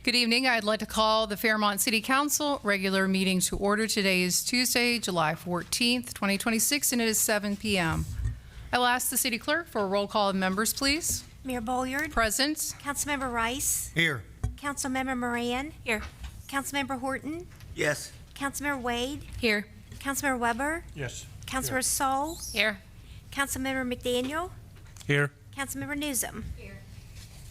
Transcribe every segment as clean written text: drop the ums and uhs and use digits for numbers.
Good evening. I'd like to call the Fairmont City Council regular meeting to order. Today is Tuesday, July 14th, 2026, and it is 7 p.m. I will ask the city clerk for a roll call of members, please. Mayor Bolliard. Present. Councilmember Rice. Here. Councilmember Moran. Here. Councilmember Horton. Yes. Councilmember Wade. Here. Councilmember Weber. Yes. Councilmember Sol. Here. Councilmember McDaniel. Here. Councilmember Newsom.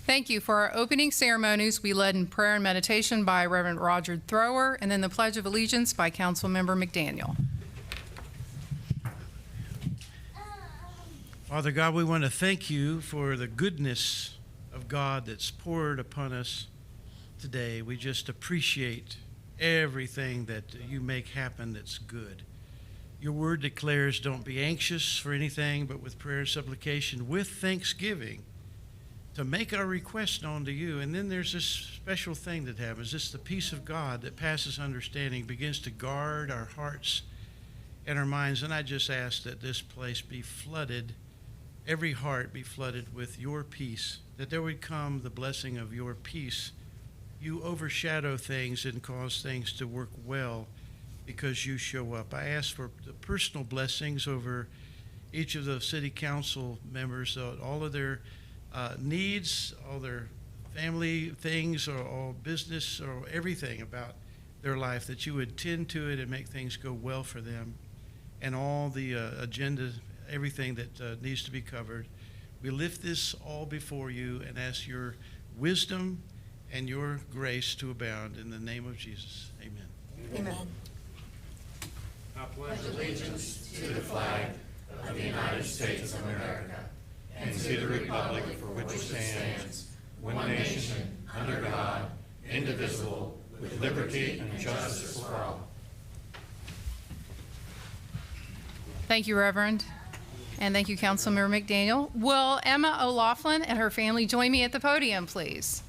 Thank you. For our opening ceremonies, we led in prayer and meditation by Reverend Roger Thrower, and then the Pledge of Allegiance by Councilmember McDaniel. Father God, we want to thank you for the goodness of God that's poured upon us today. We just appreciate everything that you make happen that's good. Your word declares, don't be anxious for anything, but with prayer and supplication, with thanksgiving, to make our requests known to you. And then there's this special thing that happens. It's the peace of God that passes understanding, begins to guard our hearts and our minds. And I just ask that this place be flooded, every heart be flooded with your peace, that there would come the blessing of your peace. You overshadow things and cause things to work well because you show up. I ask for the personal blessings over each of the city council members, all of their needs, all their family things, or all business, or everything about their life, that you would tend to it and make things go well for them, and all the agenda, everything that needs to be covered. We lift this all before you and ask your wisdom and your grace to abound in the name of Jesus. Amen. Amen. I pledge allegiance to the flag of the United States of America and to the republic for which it stands, one nation, under God, indivisible, with liberty and justice for all. Thank you, Reverend. And thank you, Councilmember McDaniel. Will Emma O'Laughlin and her family join me at the podium, please?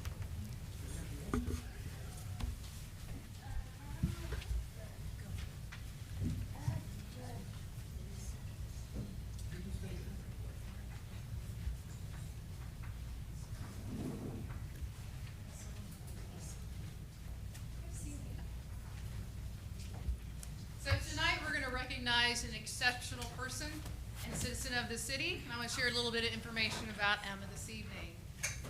So tonight we're going to recognize an exceptional person and citizen of the city. And I want to share a little bit of information about Emma this evening.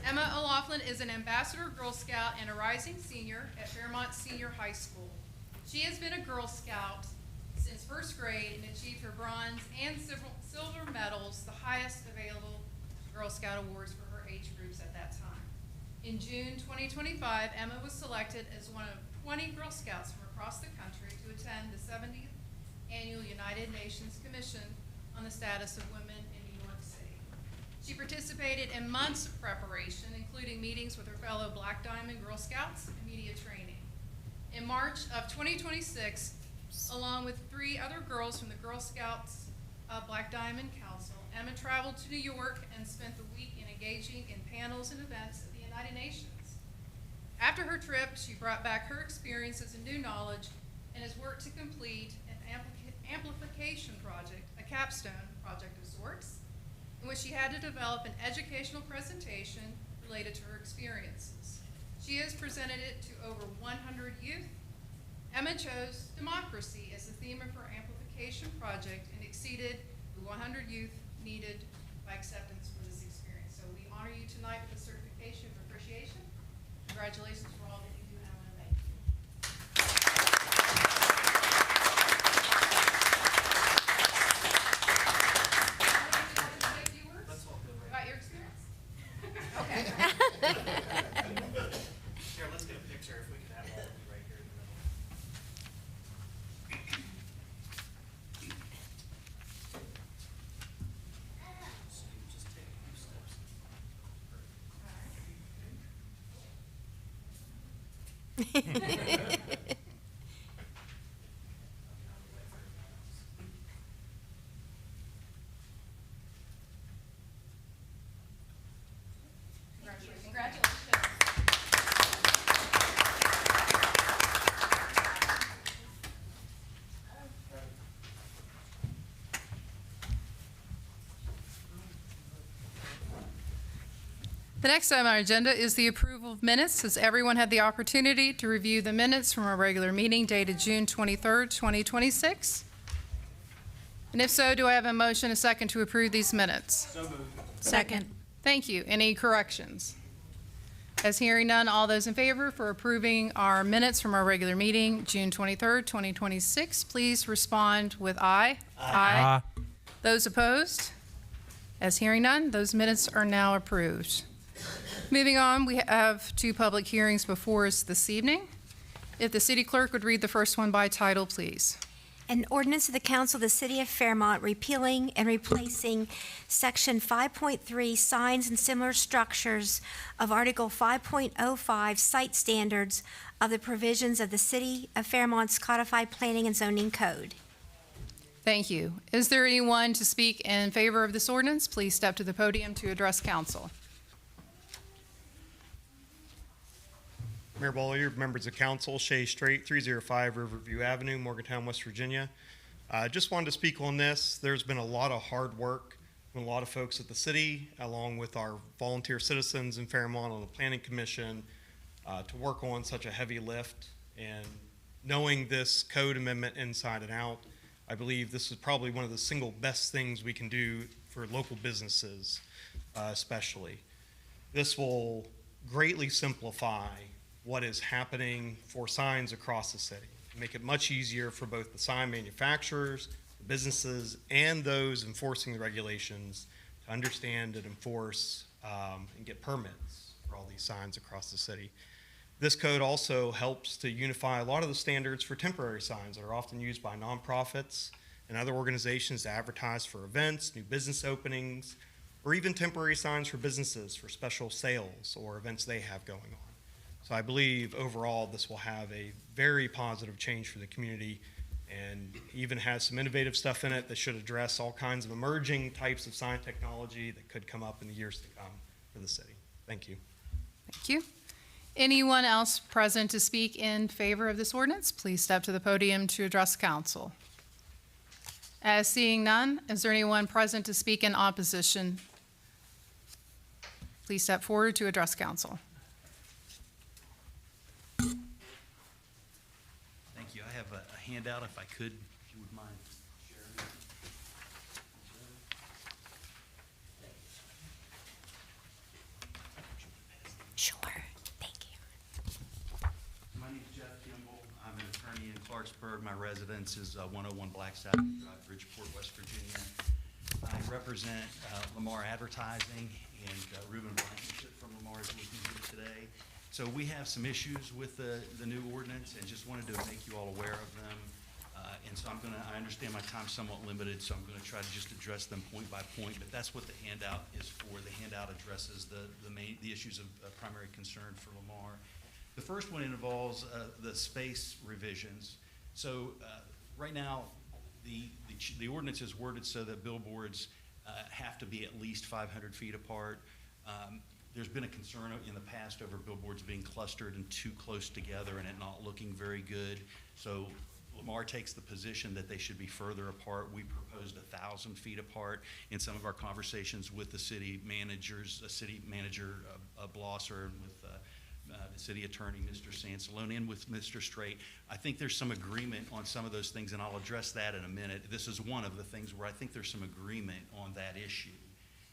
Emma O'Laughlin is an ambassador Girl Scout and a rising senior at Fairmont Senior High School. She has been a Girl Scout since first grade and achieved her bronze and silver medals, the highest available Girl Scout awards for her age groups at that time. In June 2025, Emma was selected as one of 20 Girl Scouts from across the country to attend the 70th Annual United Nations Commission on the Status of Women in New York City. She participated in months of preparation, including meetings with her fellow Black Diamond Girl Scouts and media training. In March of 2026, along with 3 other girls from the Girl Scouts Black Diamond Council, Emma traveled to New York and spent the week engaging in panels and events at the United Nations. After her trip, she brought back her experiences and new knowledge and has worked to complete an amplification project, a capstone project of sorts, in which she had to develop an educational presentation related to her experiences. She has presented it to over 100 youth. Emma chose democracy as the theme of her amplification project and exceeded the 100 youth needed by acceptance for this experience. So we honor you tonight with a certification of appreciation. Congratulations for all that you do, Emma. Thank you. Let's all go About your experience? Okay. Here, let's get a picture if we can have all of you right here in the middle. So you just take a few steps. Congratulations. The next item on our agenda is the approval of minutes. Has everyone had the opportunity to review the minutes from our regular meeting dated June 23rd, 2026? And if so, do I have a motion, a second, to approve these minutes? Second. Thank you. Any corrections? As hearing none, all those in favor for approving our minutes from our regular meeting, June 23rd, 2026, please respond with aye. Aye. Those opposed? As hearing none, those minutes are now approved. Moving on, we have 2 public hearings before us this evening. If the city clerk would read the first one by title, please. An ordinance of the Council of the City of Fairmont repealing and replacing Section 5.3 Signs and Similar Structures of Article 5.05 Site Standards of the provisions of the City of Fairmont's Codified Planning and Zoning Code. Thank you. Is there anyone to speak in favor of this ordinance? Please step to the podium to address council. Mayor Bollier, members of council, Shay Strait, 305 Riverview Avenue, Morgantown, West Virginia. Just wanted to speak on this. There's been a lot of hard work from a lot of folks at the city, along with our volunteer citizens in Fairmont on the Planning Commission, to work on such a heavy lift. And knowing this code amendment inside and out, I believe this is probably one of the single best things we can do for local businesses, especially. This will greatly simplify what is happening for signs across the city. Make it much easier for both the sign manufacturers, the businesses, and those enforcing the regulations to understand and enforce and get permits for all these signs across the city. This code also helps to unify a lot of the standards for temporary signs that are often used by nonprofits and other organizations to advertise for events, new business openings, or even temporary signs for businesses for special sales or events they have going on. So I believe overall this will have a very positive change for the community and even has some innovative stuff in it that should address all kinds of emerging types of sign technology that could come up in the years to come for the city. Thank you. Thank you. Anyone else present to speak in favor of this ordinance? Please step to the podium to address council. As seeing none, is there anyone present to speak in opposition? Please step forward to address council. Thank you. I have a handout if I could, if you would mind sharing. Sure. Thank you. My name is Jeff Kimball. I'm an attorney in Clarksburg. My residence is 101 Blackstone Drive, Bridgeport, West Virginia. I represent Lamar Advertising, and Ruben Blankenship from Lamar is with me here today. So we have some issues with the new ordinance and just wanted to make you all aware of them. And so I understand my time's somewhat limited, so I'm gonna try to just address them point by point, but that's what the handout is for. The handout addresses the issues of primary concern for Lamar. The first one involves the space revisions. So right now, the ordinance is worded so that billboards have to be at least 500 feet apart. There's been a concern in the past over billboards being clustered and too close together and it not looking very good. So Lamar takes the position that they should be further apart. We proposed 1,000 feet apart. In some of our conversations with the city managers, City Manager Blosser, and with the city attorney, Mr. Sansaloni, and with Mr. Strait, I think there's some agreement on some of those things, and I'll address that in a minute. This is one of the things where I think there's some agreement on that issue.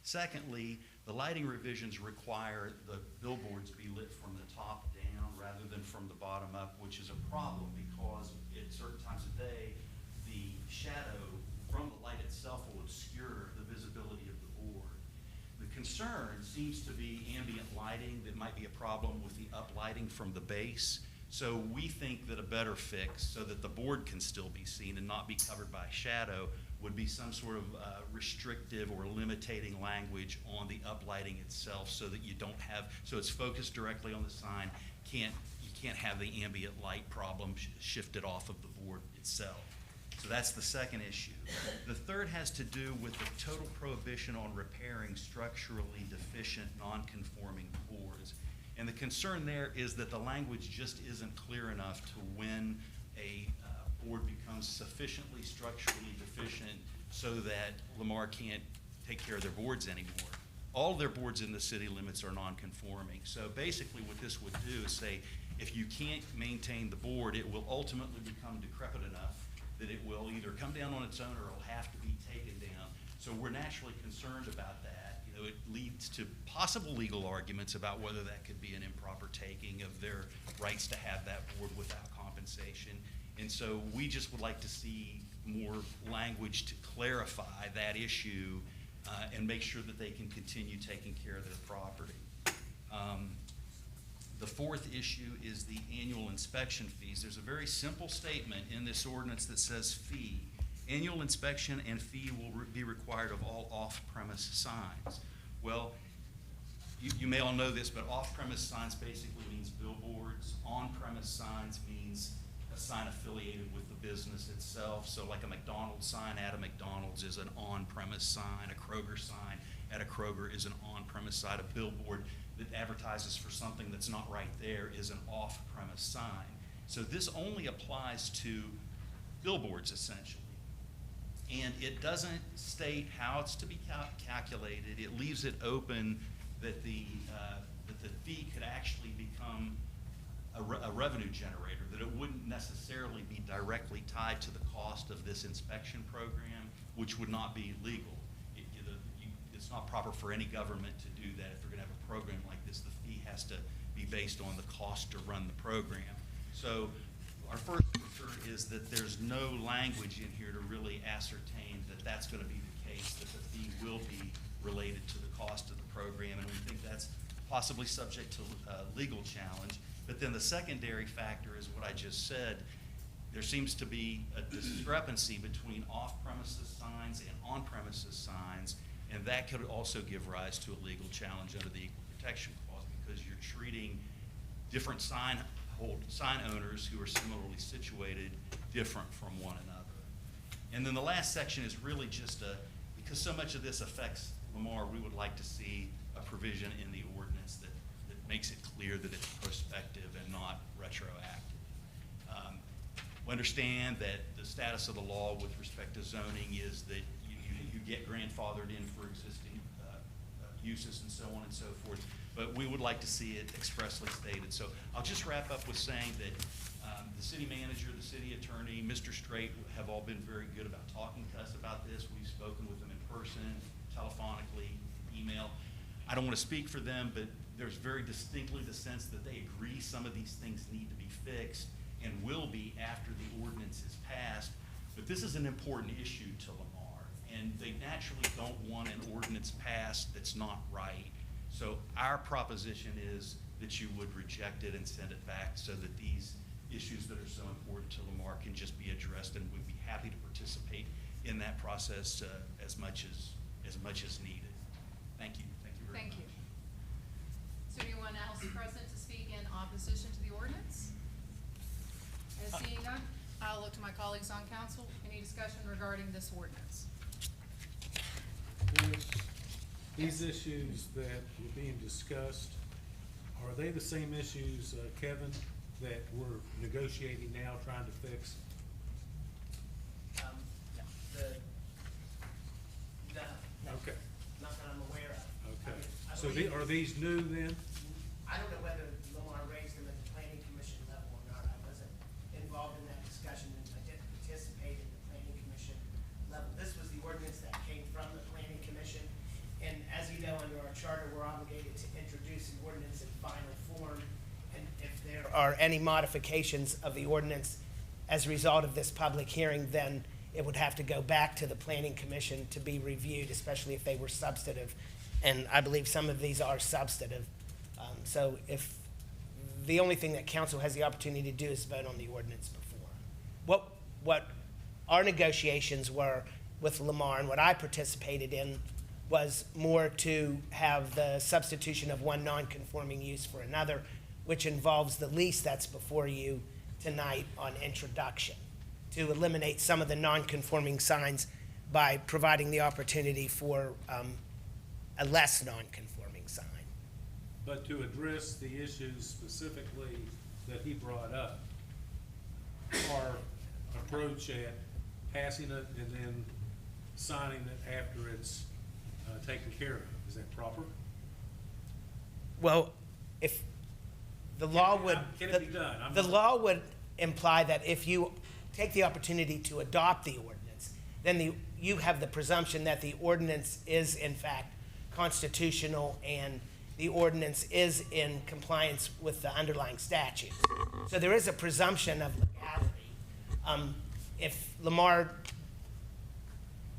Secondly, the lighting revisions require the billboards be lit from the top down rather than from the bottom up, which is a problem because at certain times of day, the shadow from the light itself will obscure the visibility of the board. The concern seems to be ambient lighting that might be a problem with the uplighting from the base. So we think that a better fix so that the board can still be seen and not be covered by shadow would be some sort of restrictive or limiting language on the uplighting itself so that you don't have, so it's focused directly on the sign. You can't have the ambient light problem shifted off of the board itself. So that's the second issue. The third has to do with the total prohibition on repairing structurally deficient, non-conforming boards. And the concern there is that the language just isn't clear enough to when a board becomes sufficiently structurally deficient so that Lamar can't take care of their boards anymore. all their boards in the city limits are non-conforming. So basically what this would do is say, if you can't maintain the board, it will ultimately become decrepit enough that it will either come down on its own or it'll have to be taken down. So we're naturally concerned about that. You know, it leads to possible legal arguments about whether that could be an improper taking of their rights to have that board without compensation. And so we just would like to see more language to clarify that issue and make sure that they can continue taking care of their property. The fourth issue is the annual inspection fees. There's a very simple statement in this ordinance that says fee. Annual inspection and fee will be required of all off-premise signs. Well, you may all know this, but off-premise signs basically means billboards. On-premise signs means a sign affiliated with the business itself. So like a McDonald's sign at a McDonald's is an on-premise sign. A Kroger sign at a Kroger is an on-premise sign. A billboard that advertises for something that's not right there is an off-premise sign. So this only applies to billboards essentially. And it doesn't state how it's to be calculated. It leaves it open that the fee could actually become a revenue generator, that it wouldn't necessarily be directly tied to the cost of this inspection program, which would not be legal. It's not proper for any government to do that. If they're going to have a program like this, the fee has to be based on the cost to run the program. So our first concern is that there's no language in here to really ascertain that that's going to be the case, that the fee will be related to the cost of the program, and we think that's possibly subject to legal challenge. But then the secondary factor is what I just said. There seems to be a discrepancy between off-premises signs and on-premises signs, and that could also give rise to a legal challenge under the Equal Protection Clause, because you're treating different sign owners who are similarly situated different from one another. And then the last section is really just because so much of this affects Lamar, we would like to see a provision in the ordinance that makes it clear that it's prospective and not retroactive. We understand that the status of the law with respect to zoning is that you get grandfathered in for existing uses and so on and so forth, but we would like to see it expressly stated. So I'll just wrap up with saying that the city manager, the city attorney, Mr. Straight have all been very good about talking to us about this. We've spoken with them in person, telephonically, email. I don't want to speak for them, but there's very distinctly the sense that they agree some of these things need to be fixed and will be after the ordinance is passed. But this is an important issue to Lamar, and they naturally don't want an ordinance passed that's not right. So our proposition is that you would reject it and send it back so that these issues that are so important to Lamar can just be addressed, and we'd be happy to participate in that process as much as needed. Thank you. Thank you very much. Thank you. Is there anyone else present to speak in opposition to the ordinance? As seeing none, I'll look to my colleagues on council. Any discussion regarding this ordinance? These issues that were being discussed, are they the same issues, Kevin, that we're negotiating now, trying to fix? No, Okay, not that I'm aware of. okay. I So believe- are these new then? I don't know whether Lamar raised them at the planning commission level or not. I wasn't involved in that discussion, and I didn't participate in the planning commission level. This was the ordinance that came from the planning commission. And as you know, under our charter, we're obligated to introduce an ordinance in final form. And if there are any modifications of the ordinance as a result of this public hearing, then it would have to go back to the planning commission to be reviewed, especially if they were substantive. And I believe some of these are substantive. So if, the only thing that council has the opportunity to do is vote on the ordinance before. What our negotiations were with Lamar and what I participated in was more to have the substitution of one non-conforming use for another, which involves the lease that's before you tonight on introduction, to eliminate some of the non-conforming signs by providing the opportunity for a less non-conforming sign. But to address the issues specifically that he brought up, our approach at passing it and then signing it after it's taken care of. Is that proper? Well, if the law would. Can it be done? The law would imply that if you take the opportunity to adopt the ordinance, then you have the presumption that the ordinance is in fact constitutional and the ordinance is in compliance with the underlying statute. So there is a presumption of legality. If Lamar,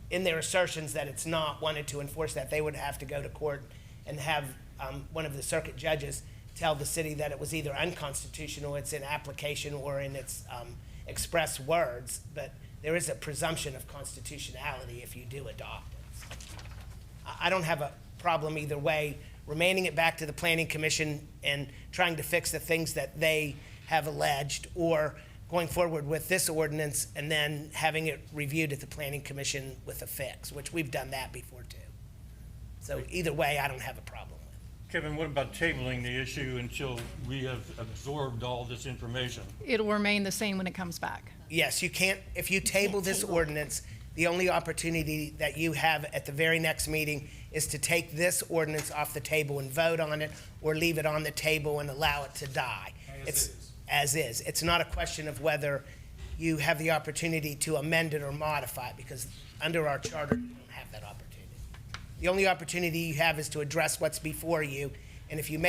in their assertions that it's not, wanted to enforce that, they would have to go to court and have one of the circuit judges tell the city that it was either unconstitutional, it's in application, or in its express words. But there is a presumption of constitutionality if you do adopt it. I don't have a problem either way, remaining it back to the Planning Commission and trying to fix the things that they have alleged, or going forward with this ordinance and then having it reviewed at the Planning Commission with a fix, which we've done that before too. So either way, I don't have a problem with. Kevin, what about tabling the issue until we have absorbed all this information? It'll remain the same when it comes back. Yes, you can't, if you table this ordinance, the only opportunity that you have at the very next meeting is to take this ordinance off the table and vote on it, or leave it on the table and allow it to die. As is. It's not a question of whether you have the opportunity to amend it or modify it, because under our charter, you don't have that opportunity. The only opportunity you have is to address what's before you, and if you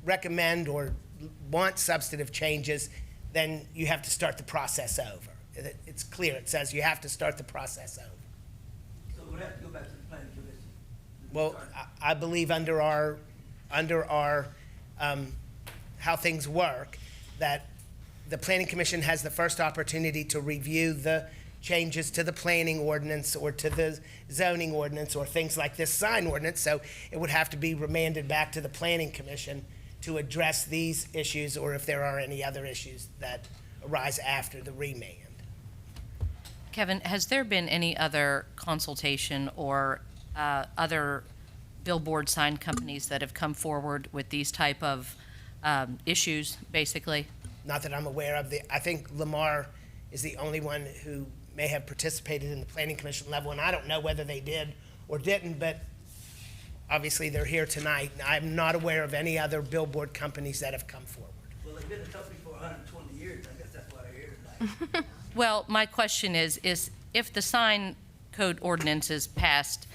recommend or want substantive changes, then you have to start the process over. It's clear, it says you have to start the process over. So we'll have to go back to the planning commission. Well, I believe under our how things work, that the Planning Commission has the first opportunity to review the changes to the planning ordinance or to the zoning ordinance or things like this sign ordinance. So it would have to be remanded back to the Planning Commission to address these issues, or if there are any other issues that arise after the remand. Kevin, has there been any other consultation or other billboard sign companies that have come forward with these type of issues, basically? Not that I'm aware of. I think Lamar is the only one who may have participated in the Planning Commission level, and I don't know whether they did or didn't, but obviously they're here tonight. I'm not aware of any other billboard companies that have come forward. Well, they've been a company for 120 years. I guess that's why they're here tonight. Well, my question is if the sign code ordinance is passed,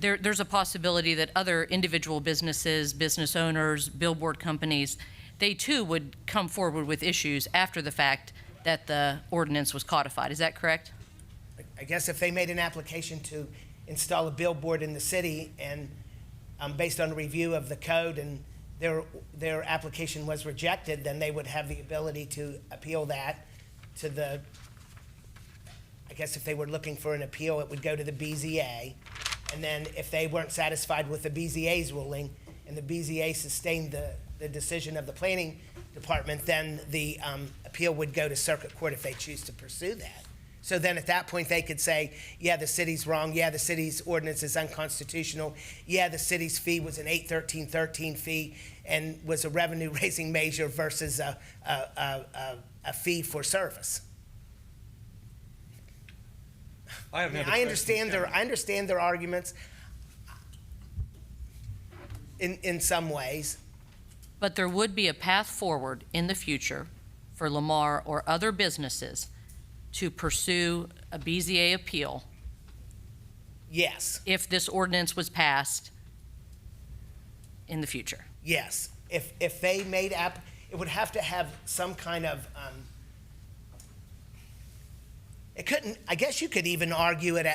there's a possibility that other individual businesses, business owners, billboard companies, they too would come forward with issues after the fact that the ordinance was codified. Is that correct? I guess if they made an application to install a billboard in the city and based on a review of the code and their application was rejected, then they would have the ability to appeal that to the, I guess if they were looking for an appeal, it would go to the BZA. And then if they weren't satisfied with the BZA's ruling and the BZA sustained the decision of the planning department, then the appeal would go to circuit court if they choose to pursue that. So then at that point, they could say, yeah, the city's wrong. Yeah, the city's ordinance is unconstitutional. Yeah, the city's fee was an 813.13 fee and was a revenue-raising measure versus a fee for service. I understand their arguments in some ways. But there would be a path forward in the future for Lamar or other businesses to pursue a BZA appeal. Yes. If this ordinance was passed in the future. Yes. If they made it would have to have some kind of, it couldn't, I guess you could even argue it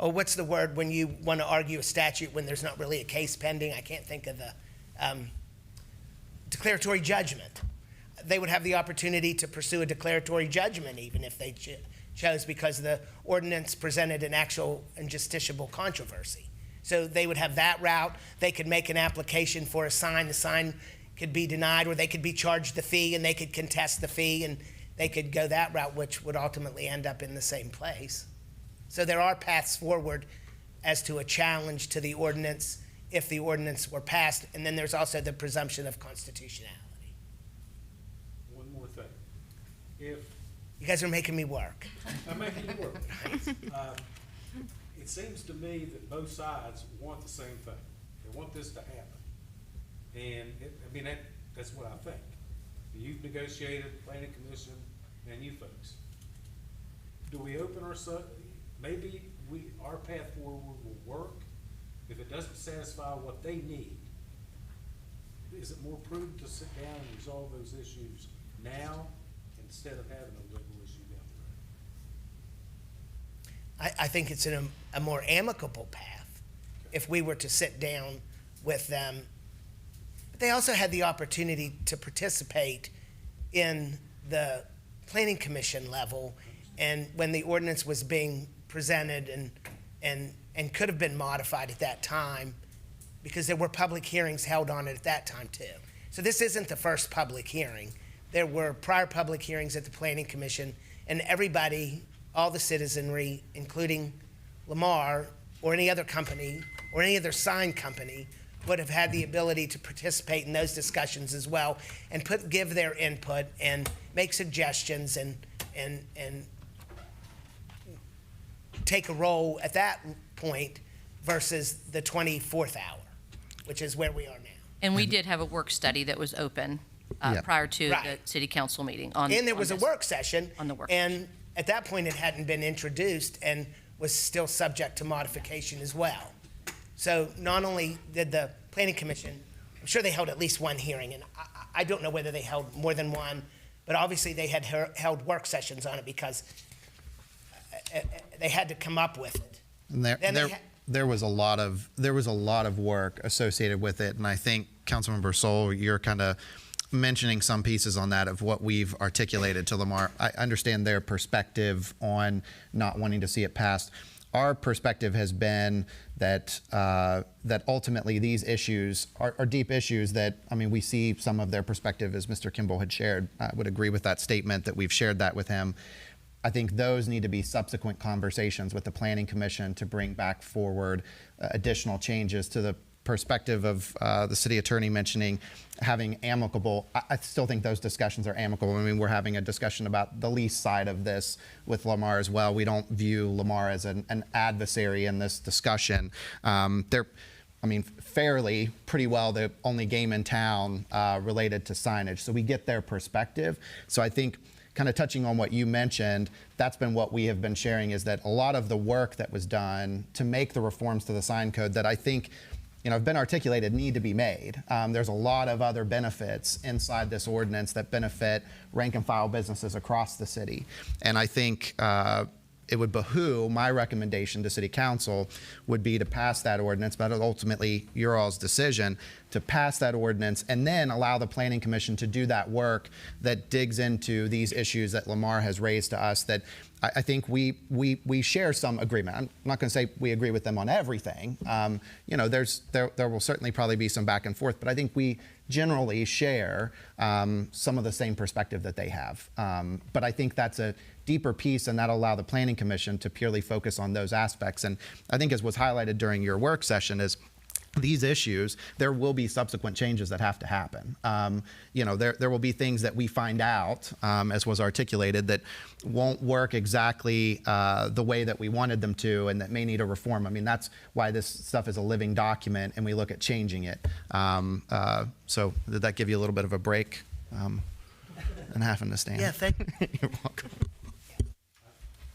what's the word when you want to argue a statute when there's not really a case pending? I can't think of the, declaratory judgment. They would have the opportunity to pursue a declaratory judgment even if they chose, because the ordinance presented an actual and justiciable controversy. So they would have that route. They could make an application for a sign. The sign could be denied, or they could be charged the fee and they could contest the fee, and they could go that route, which would ultimately end up in the same place. So there are paths forward as to a challenge to the ordinance if the ordinance were passed, and then there's also the presumption of constitutionality. One more thing. If You guys are making me work. I'm making you work. It seems to me that both sides want the same thing. They want this to happen. And that's what I think. You've negotiated, planning commission, and you folks. Do we open ourselves, maybe our path forward will work. If it doesn't satisfy what they need, is it more prudent to sit down and resolve those issues now instead of having a legal issue down the road? I think it's a more amicable path if we were to sit down with them. But they also had the opportunity to participate in the planning commission level, and when the ordinance was being presented and could have been modified at that time, because there were public hearings held on it at that time too. So this isn't the first public hearing. There were prior public hearings at the planning commission, and everybody, all the citizenry, including Lamar or any other company or any other sign company, would have had the ability to participate in those discussions as well and give their input and make suggestions and take a role at that point versus the 24th hour, which is where we are now. And we did have a work study that was open prior to the Right. city council meeting on. And there was a this. work session. On the work And at that point, it hadn't been introduced and was still subject to modification as well. So not only did the planning commission, I'm sure they held at least one hearing, and I don't know whether they held more than one, but obviously they had held work sessions on it because they had to come up with it. And there was a lot of work associated with it, and I think Councilmember Soul, you're kind of mentioning some pieces on that of what we've articulated to Lamar. I understand their perspective on not wanting to see it passed. Our perspective has been that that ultimately these issues are deep issues that, I mean, we see some of their perspective as Mr. Kimball had shared. I would agree with that statement that we've shared that with him. I think those need to be subsequent conversations with the Planning Commission to bring back forward additional changes. To the perspective of the city attorney mentioning having amicable, I still think those discussions are amicable. I mean, we're having a discussion about the lease side of this with Lamar as well. We don't view Lamar as an adversary in this discussion. They're, I mean, fairly, pretty well the only game in town related to signage. So we get their perspective. So I think, kind of touching on what you mentioned, that's been what we have been sharing, is that a lot of the work that was done to make the reforms to the sign code that I think, you know, have been articulated need to be made. There's a lot of other benefits inside this ordinance that benefit rank and file businesses across the city. And I think it would behoove, my recommendation to City Council would be to pass that ordinance, but ultimately your all's decision, to pass that ordinance and then allow the Planning Commission to do that work that digs into these issues that Lamar has raised to us, that I think we share some agreement. I'm not going to say we agree with them on everything. You know, there will certainly probably be some back and forth, but I think we generally share some of the same perspective that they have. But I think that's a deeper piece, and that'll allow the Planning Commission to purely focus on those aspects. And I think, as was highlighted during your work session, is these issues, there will be subsequent changes that have to happen. You know, there will be things that we find out, as was articulated, that won't work exactly the way that we wanted them to, and that may need a reform. I mean, that's why this stuff is a living document, and we look at changing it. So did that give you a little bit of a break and having to stand? Yeah, thank you. You're welcome.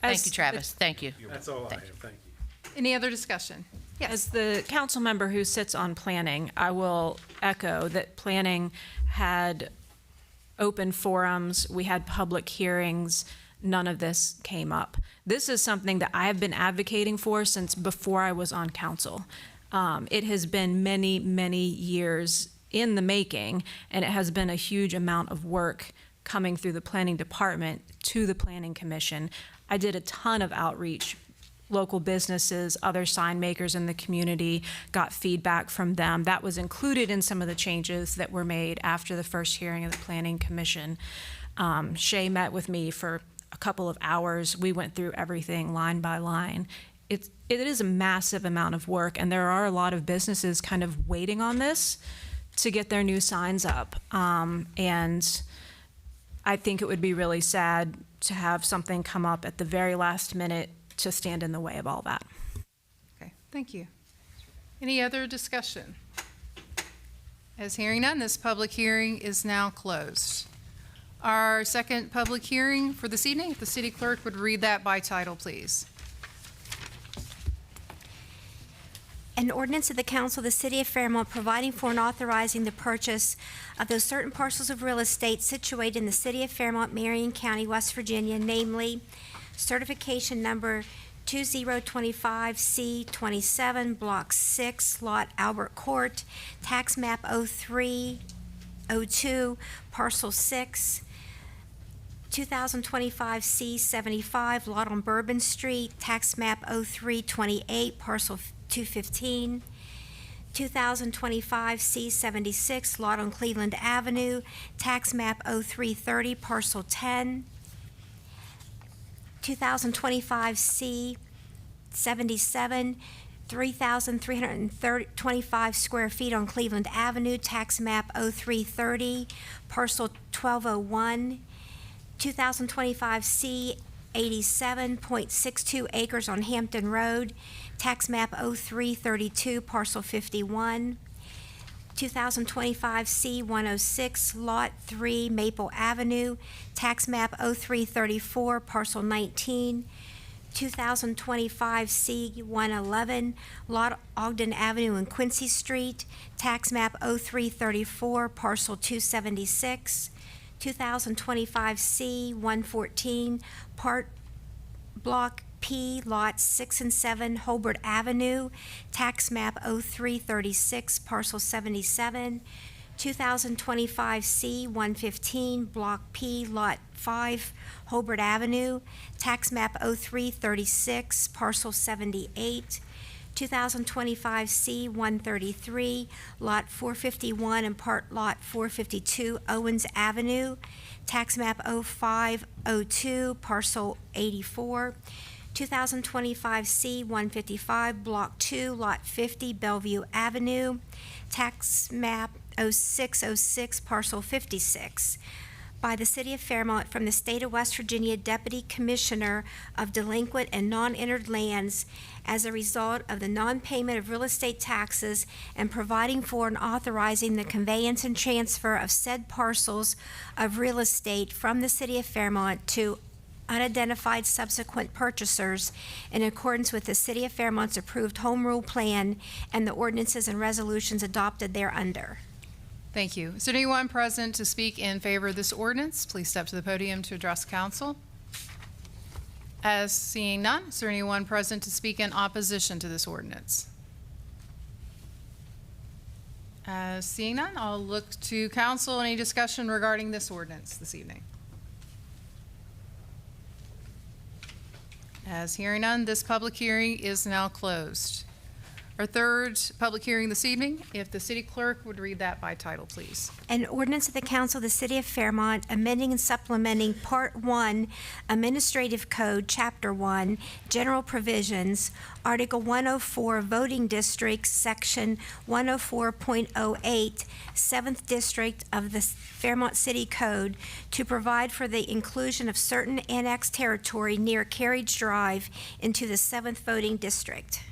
Thank you, Travis. Thank you. That's all I have. Thank you. Any other discussion? As the council member who sits on planning, I will echo that planning had open forums, we had public hearings, none of this came up. This is something that I have been advocating for since before I was on council. It has been many, many years in the making, and it has been a huge amount of work coming through the planning department to the Planning Commission. I did a ton of outreach. Local businesses, other sign makers in the community, got feedback from them. That was included in some of the changes that were made after the first hearing of the Planning Commission. Shay met with me for a couple of hours. We went through everything line by line. It is a massive amount of work, and there are a lot of businesses kind of waiting on this to get their new signs up. And I think it would be really sad to have something come up at the very last minute to stand in the way of all that. Okay, thank you. Any other discussion? As hearing none, this public hearing is now closed. Our second public hearing for this evening, if the city clerk would read that by title, please. An ordinance of the council of the city of Fairmont providing for and authorizing the purchase of those certain parcels of real estate situated in the city of Fairmont, Marion County, West Virginia, namely certification number 2025C27, Block 6, Lot Albert Court, Tax Map 0302, Parcel 6, 2025C75, Lot on Bourbon Street, Tax Map 0328, Parcel 215, 2025C76, Lot on Cleveland Avenue, Tax Map 0330, Parcel 10, 2025C77, 3,325 square feet on Cleveland Avenue, Tax Map 0330, Parcel 1201, 2025C 87.62 acres on Hampton Road, Tax Map 0332, Parcel 51, 2025C 106, Lot 3, Maple Avenue, Tax Map 0334, Parcel 19, 2025C 111, Lot Ogden Avenue and Quincy Street, Tax Map 0334, Parcel 276, 2025C 114, Part Block P, Lots 6 and 7, Holbert Avenue, Tax Map 0336, Parcel 77, 2025C 115, Block P, Lot 5, Holbert Avenue, Tax Map 0336, Parcel 78, 2025C 133, Lot 451 and Part Lot 452, Owens Avenue, Tax Map 0502, Parcel 84, 2025C 155, Block 2, Lot 50, Bellevue Avenue, Tax Map 0606, Parcel 56, by the City of Fairmont from the State of West Virginia Deputy Commissioner of Delinquent and Non-Entered Lands as a result of the non-payment of real estate taxes and providing for and authorizing the conveyance and transfer of said parcels of real estate from the City of Fairmont to unidentified subsequent purchasers in accordance with the City of Fairmont's approved Home Rule Plan and the ordinances and resolutions adopted thereunder. Thank you. Is there anyone present to speak in favor of this ordinance? Please step to the podium to address council. As seeing none, is there anyone present to speak in opposition to this ordinance? As seeing none, I'll look to council. Any discussion regarding this ordinance this evening? As hearing none, this public hearing is now closed. Our third public hearing this evening, if the city clerk would read that by title, please. An ordinance of the Council of the City of Fairmont amending and supplementing Part 1 Administrative Code, Chapter 1, General Provisions, Article 104, Voting Districts, Section 104.08, 7th District of the Fairmont City Code, to provide for the inclusion of certain annexed territory near Carriage Drive into the 7th Voting District.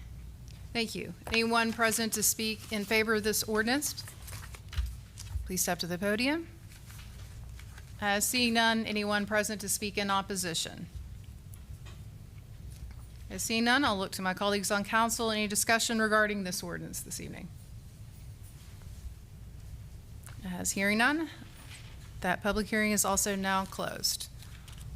Thank you. Anyone present to speak in favor of this ordinance? Please step to the podium. Seeing none, anyone present to speak in opposition? Seeing none, I'll look to my colleagues on council. Any discussion regarding this ordinance this evening? Hearing none, that public hearing is also now closed.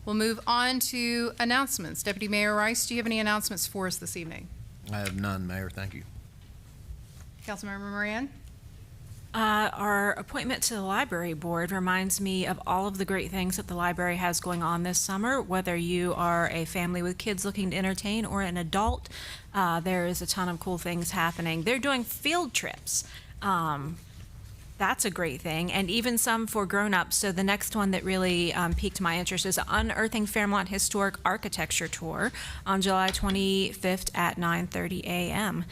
We'll move on to announcements. Deputy Mayor Rice, do you have any announcements for us this evening? I have none, Mayor. Thank you. Councilmember Moran? Our appointment to the library board reminds me of all of the great things that the library has going on this summer. Whether you are a family with kids looking to entertain or an adult, there is a ton of cool things happening. They're doing field trips. That's a great thing, and even some for grown-ups. So the next one that really piqued my interest is Unearthing Fairmont Historic Architecture Tour on July 25th at 9:30 a.m.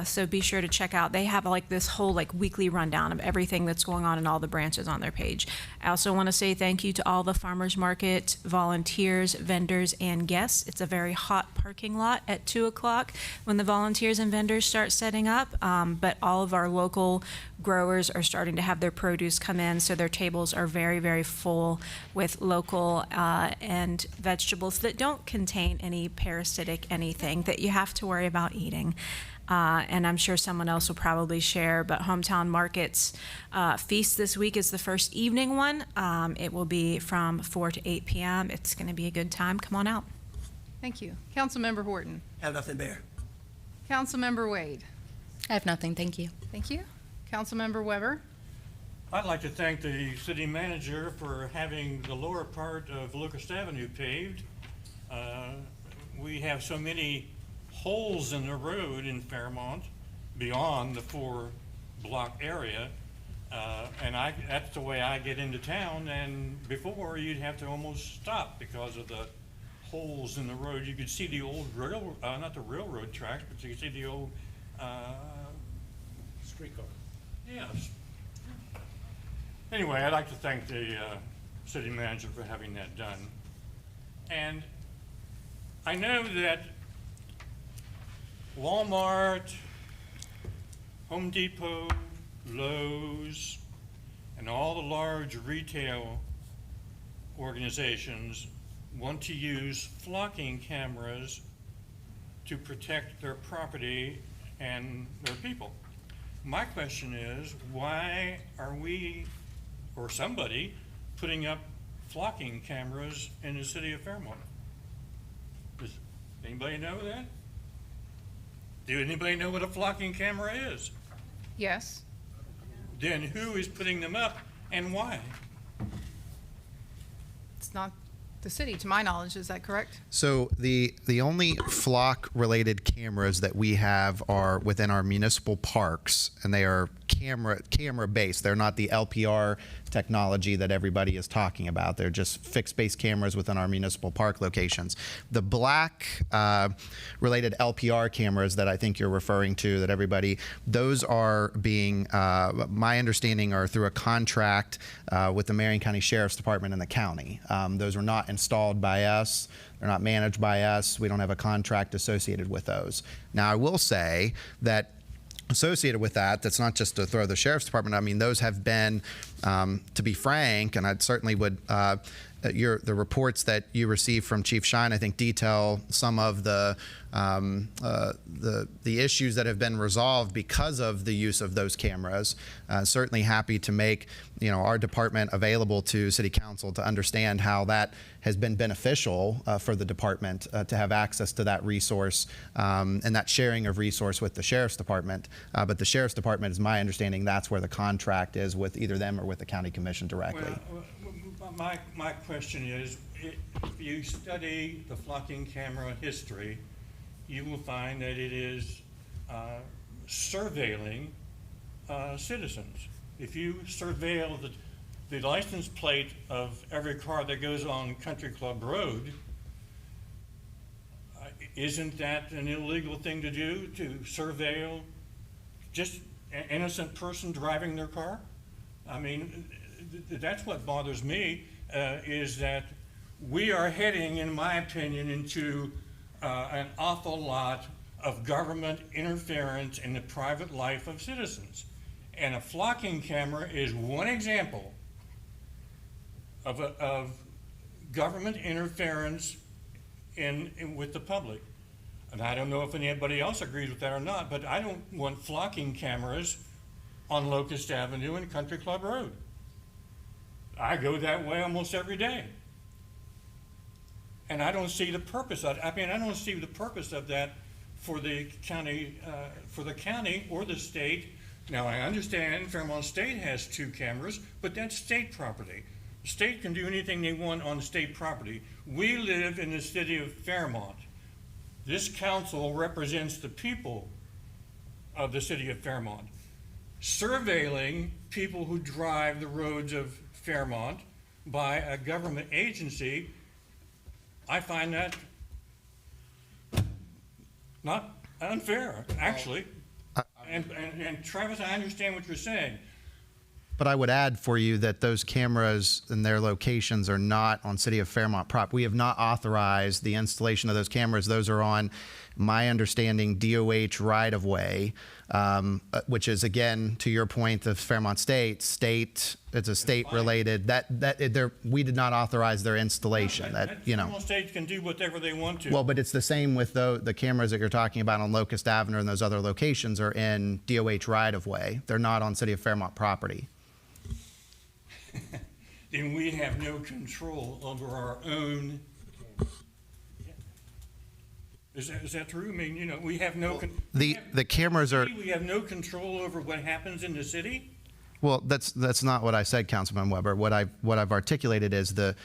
So be sure to check out. They have like this whole like weekly rundown of everything that's going on in all the branches on their page. I also want to say thank you to all the farmers market volunteers, vendors, and guests. It's a very hot parking lot at 2 o'clock when the volunteers and vendors start setting up. But all of our local growers are starting to have their produce come in, so their tables are very, very full with local and vegetables that don't contain any parasitic anything that you have to worry about eating. And I'm sure someone else will probably share, but Hometown Market's feast this week is the first evening one. It will be from 4 to 8 p.m. It's going to be a good time. Come on out. Thank you. Councilmember Horton. Have nothing, Mayor. Councilmember Wade. I have nothing, thank you. Thank you. Councilmember Weber. I'd like to thank the city manager for having the lower part of Locust Avenue paved. We have so many holes in the road in Fairmont beyond the 4-block area. And that's the way I get into town, and before you'd have to almost stop because of the holes in the road. You could see the old not the railroad tracks, but you could see the old streetcar. Yes. Anyway, I'd like to thank the city manager for having that done. And I know that Walmart, Home Depot, Lowe's, and all the large retail organizations want to use flocking cameras to protect their property and their people. My question is, why are we, or somebody, putting up flocking cameras in the city of Fairmont? Does anybody know that? Do anybody know what a flocking camera is? Yes. Then who is putting them up and why? It's not the city, to my knowledge. Is that correct? So the only flock-related cameras that we have are within our municipal parks, and they are camera-based. They're not the LPR technology that everybody is talking about. They're just fixed-base cameras within our municipal park locations. The black related LPR cameras that I think you're referring to, that everybody, those are being, my understanding, are through a contract with the Marion County Sheriff's Department and the county. Those were not installed by us. They're not managed by us. We don't have a contract associated with those. Now, I will say that associated with that, that's not just to throw the Sheriff's Department. I mean, those have been, to be frank, and I certainly would, the reports that you received from Chief Shine, I think, detail some of the issues that have been resolved because of the use of those cameras. Certainly happy to make, our department available to City Council to understand how that has been beneficial for the department to have access to that resource and that sharing of resource with the Sheriff's Department. But the Sheriff's Department, is my understanding, that's where the contract is with either them or with the County Commission directly. Well, my question is, if you study the flocking camera history, you will find that it is surveilling citizens. If you surveil the license plate of every car that goes on Country Club Road, isn't that an illegal thing to do, to surveil just an innocent person driving their car? I mean, that's what bothers me, is that we are heading, in my opinion, into an awful lot of government interference in the private life of citizens. And a flocking camera is one example of government interference with the public. And I don't know if anybody else agrees with that or not, but I don't want flocking cameras on Locust Avenue and Country Club Road. I go that way almost every day. And I don't see the purpose of it. I mean, I don't see the purpose of that for the county or the state. Now, I understand Fairmont State has 2 cameras, but that's state property. The state can do anything they want on state property. We live in the city of Fairmont. This council represents the people of the city of Fairmont. Surveilling people who drive the roads of Fairmont by a government agency, I find that not unfair, actually. And Travis, I understand what you're saying. But I would add for you that those cameras and their locations are not on City of Fairmont prop. We have not authorized the installation of those cameras. Those are on, my understanding, DOH right-of-way, which is, again, to your point, the Fairmont it's a state-related, we did not authorize their installation. Fairmont State can do whatever they want to. Well, but it's the same with the cameras that you're talking about on Locust Avenue and those other locations are in DOH right-of-way. They're not on City of Fairmont property. Then we have no control over our own. Is that true? I mean, you know, we have no. The cameras are. We have no control over what happens in the city. Well, that's not what I said, Councilman Weber. What I've articulated is the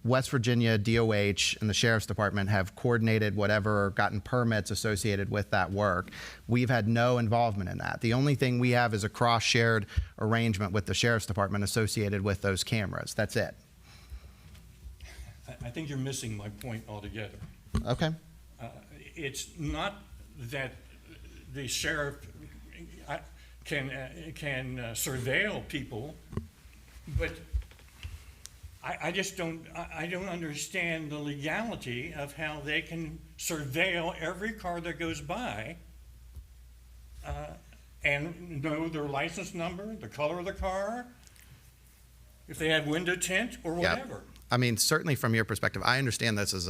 West Virginia DOH and the Sheriff's Department have coordinated whatever or gotten permits associated with that work. We've had no involvement in that. The only thing we have is a cross-shared arrangement with the Sheriff's Department associated with those cameras. That's it. I think you're missing my point altogether. Okay. It's not that the sheriff can surveil people, but I just don't understand the legality of how they can surveil every car that goes by and know their license number, the color of the car, if they have window tint or whatever. Yeah. I mean, certainly from your perspective, I understand this is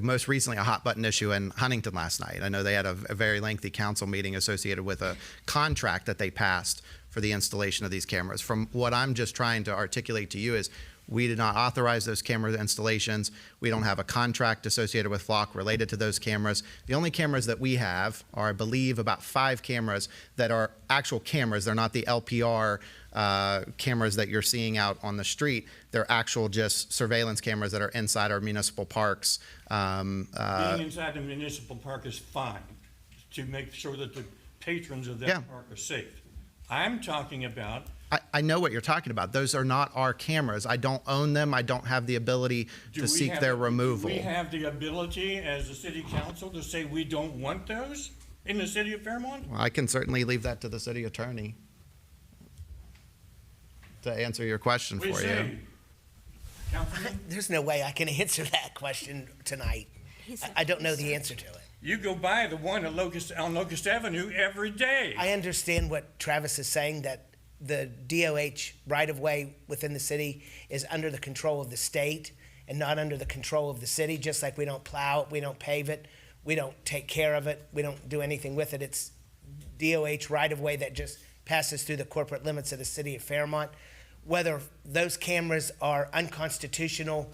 most recently a hot button issue in Huntington last night. I know they had a very lengthy council meeting associated with a contract that they passed for the installation of these cameras. From what I'm just trying to articulate to you is we did not authorize those camera installations. We don't have a contract associated with Flock related to those cameras. The only cameras that we have are, I believe, about 5 cameras that are actual cameras. They're not the LPR cameras that you're seeing out on the street. They're actual just surveillance cameras that are inside our municipal parks. Being inside the municipal park is fine to make sure that the patrons of that park are safe. I'm talking about. I know what you're talking about. Those are not our cameras. I don't own them. I don't have the ability to seek their removal. Do we have the ability as a city council to say we don't want those in the city of Fairmont? Well, I can certainly leave that to the city attorney to answer your question for you. Councilman? There's no way I can answer that question tonight. I don't know the answer to it. You go by the one on Locust Avenue every day. I understand what Travis is saying, that the DOH right-of-way within the city is under the control of the state and not under the control of the city, just like we don't plow it, we don't pave it, we don't take care of it, we don't do anything with it. It's DOH right-of-way that just passes through the corporate limits of the city of Fairmont. Whether those cameras are unconstitutional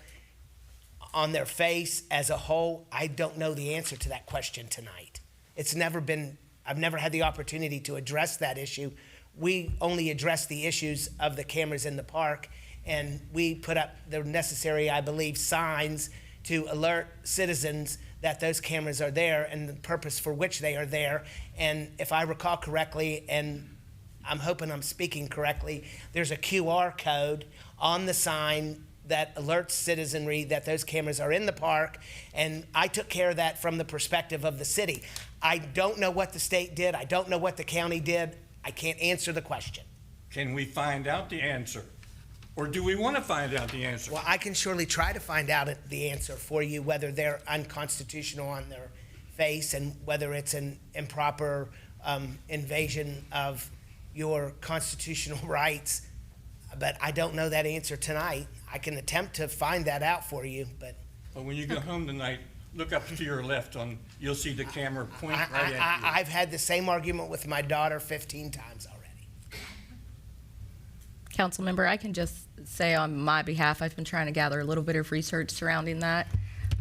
on their face as a whole, I don't know the answer to that question tonight. I've never had the opportunity to address that issue. We only address the issues of the cameras in the park, and we put up the necessary, I believe, signs to alert citizens that those cameras are there and the purpose for which they are there. And if I recall correctly, and I'm hoping I'm speaking correctly, there's a QR code on the sign that alerts citizenry that those cameras are in the park, and I took care of that from the perspective of the city. I don't know what the state did. I don't know what the county did. I can't answer the question. Can we find out the answer? Or do we want to find out the answer? Well, I can surely try to find out the answer for you, whether they're unconstitutional on their face and whether it's an improper invasion of your constitutional rights. But I don't know that answer tonight. I can attempt to find that out for you, but. But when you go home tonight, look up to your left you'll see the camera point right at you. I've had the same argument with my daughter 15 times already. Council member, I can just say on my behalf, I've been trying to gather a little bit of research surrounding that.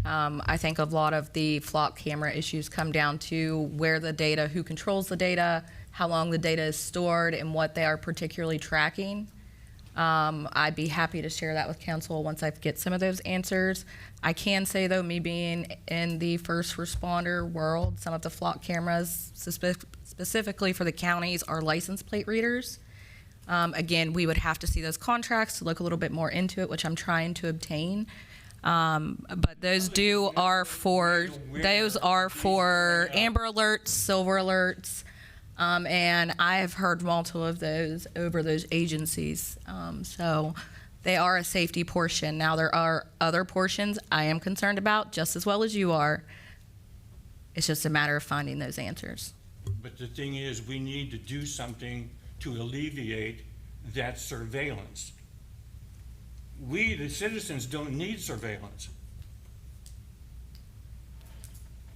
I think a lot of the flock camera issues come down to where the data, who controls the data, how long the data is stored, and what they are particularly tracking. I'd be happy to share that with council once I get some of those answers. I can say, though, me being in the first responder world, some of the flock cameras, specifically for the counties, are license plate readers. Again, we would have to see those contracts to look a little bit more into it, which I'm trying to obtain. But those are for amber alerts, silver alerts, And I have heard multiple of those over those agencies. So they are a safety portion. Now, there are other portions I am concerned about just as well as you are. It's just a matter of finding those answers. But the thing is, we need to do something to alleviate that surveillance. We, the citizens, don't need surveillance.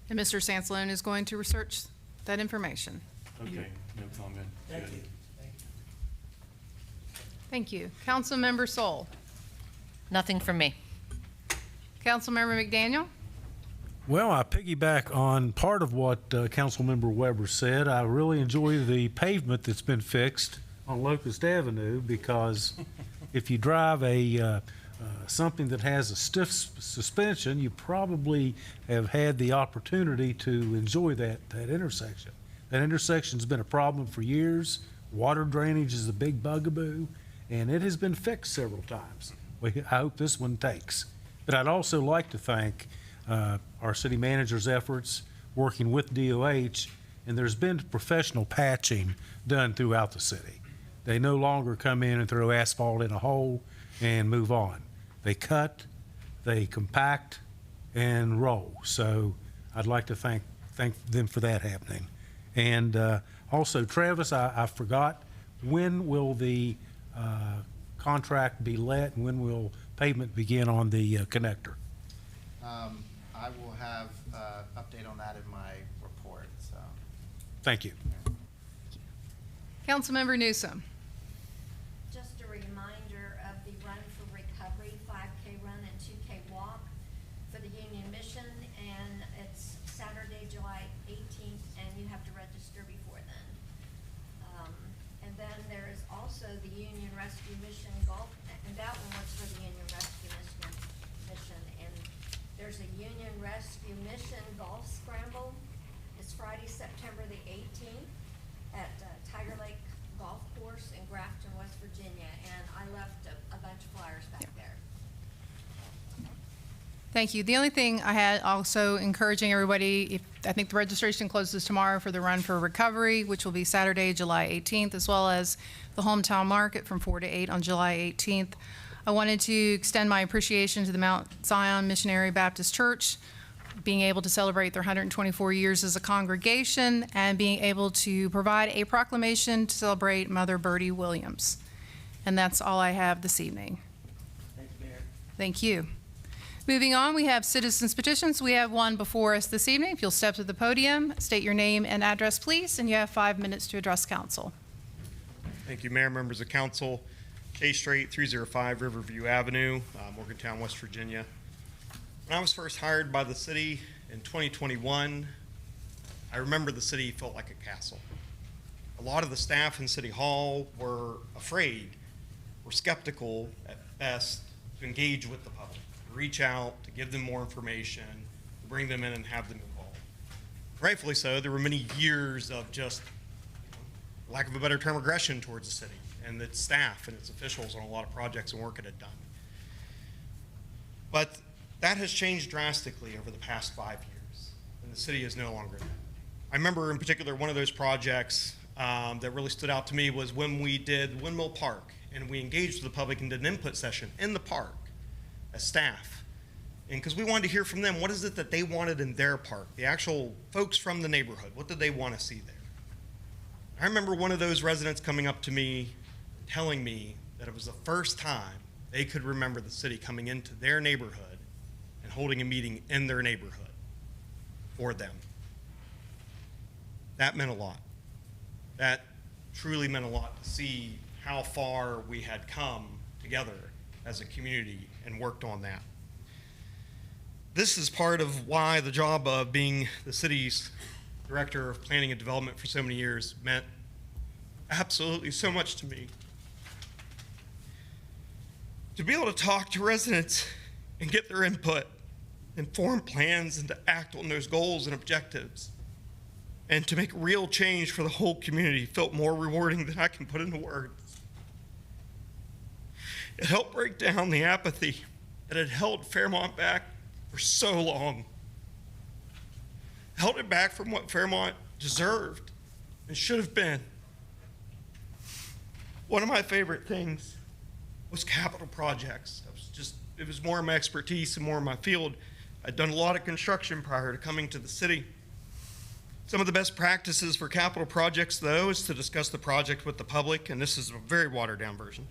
And Mr. Sansalone is going to research that information. Okay, no comment. Thank Good. you. Thank you. Thank you. Councilmember Sol. Nothing from me. Councilmember McDaniel. Well, I piggyback on part of what Councilmember Weber said. I really enjoy the pavement that's been fixed on Locust Avenue, because if you drive something that has a stiff suspension, you probably have had the opportunity to enjoy that intersection. That intersection's been a problem for years. Water drainage is a big bugaboo, and it has been fixed several times. I hope this one takes. But I'd also like to thank our city manager's efforts working with DOH, and there's been professional patching done throughout the city. They no longer come in and throw asphalt in a hole and move on. They cut, they compact, and roll. So I'd like to thank them for that happening. And also, Travis, I forgot, when will the contract be let, and when will pavement begin on the connector? I will have update on that in my report, so. Thank you. Councilmember Newsom. Just a reminder of the Run for Recovery 5K run and 2K walk for the Union Mission, and it's Saturday, July 18th, and you have to register before then. And then there is also the Union Rescue Mission Golf, and that one was for the Union Rescue Mission, and there's a Union Rescue Mission Golf Scramble. It's Friday, September the 18th at Tiger Lake Golf Course in Grafton, West Virginia, and I left a bunch of flyers back there. Thank you. The only thing I had also encouraging everybody, I think the registration closes tomorrow for the Run for Recovery, which will be Saturday, July 18th, as well as the Hometown Market from 4 to 8 on July 18th. I wanted to extend my appreciation to the Mount Zion Missionary Baptist Church, being able to celebrate their 124 years as a congregation and being able to provide a proclamation to celebrate Mother Birdie Williams. And that's all I have this evening. Thanks, Mayor. Thank you. Moving on, we have citizens petitions. We have one before us this evening. If you'll step to the podium, state your name and address, please, and you have 5 minutes to address council. Thank you, Mayor, members of council. Shea Strait, 305 Riverview Avenue, Morgantown, West Virginia. When I was first hired by the city in 2021, I remember the city felt like a castle. A lot of the staff in City Hall were afraid, were skeptical at best to engage with the public, to reach out, to give them more information, to bring them in and have them involved. Rightfully so, there were many years of just, lack of a better term, aggression towards the city and its staff and its officials on a lot of projects and work it had done. But that has changed drastically over the past 5 years, and the city is no longer that. I remember in particular one of those projects that really stood out to me was when we did Windmill Park, and we engaged with the public and did an input session in the park as staff. And because we wanted to hear from them, what is it that they wanted in their park, the actual folks from the neighborhood, what did they want to see there? I remember one of those residents coming up to me, telling me that it was the first time they could remember the city coming into their neighborhood and holding a meeting in their neighborhood for them. That meant a lot. That truly meant a lot to see how far we had come together as a community and worked on that. This is part of why the job of being the city's director of planning and development for so many years meant absolutely so much to me. To be able to talk to residents and get their input, and form plans and to act on those goals and objectives, and to make real change for the whole community felt more rewarding than I can put into words. It helped break down the apathy that had held Fairmont back for so long. Held it back from what Fairmont deserved and should have been. One of my favorite things was capital projects. It was more my expertise and more my field. I'd done a lot of construction prior to coming to the city. Some of the best practices for capital projects, though, is to discuss the project with the public, and this is a very watered-down version,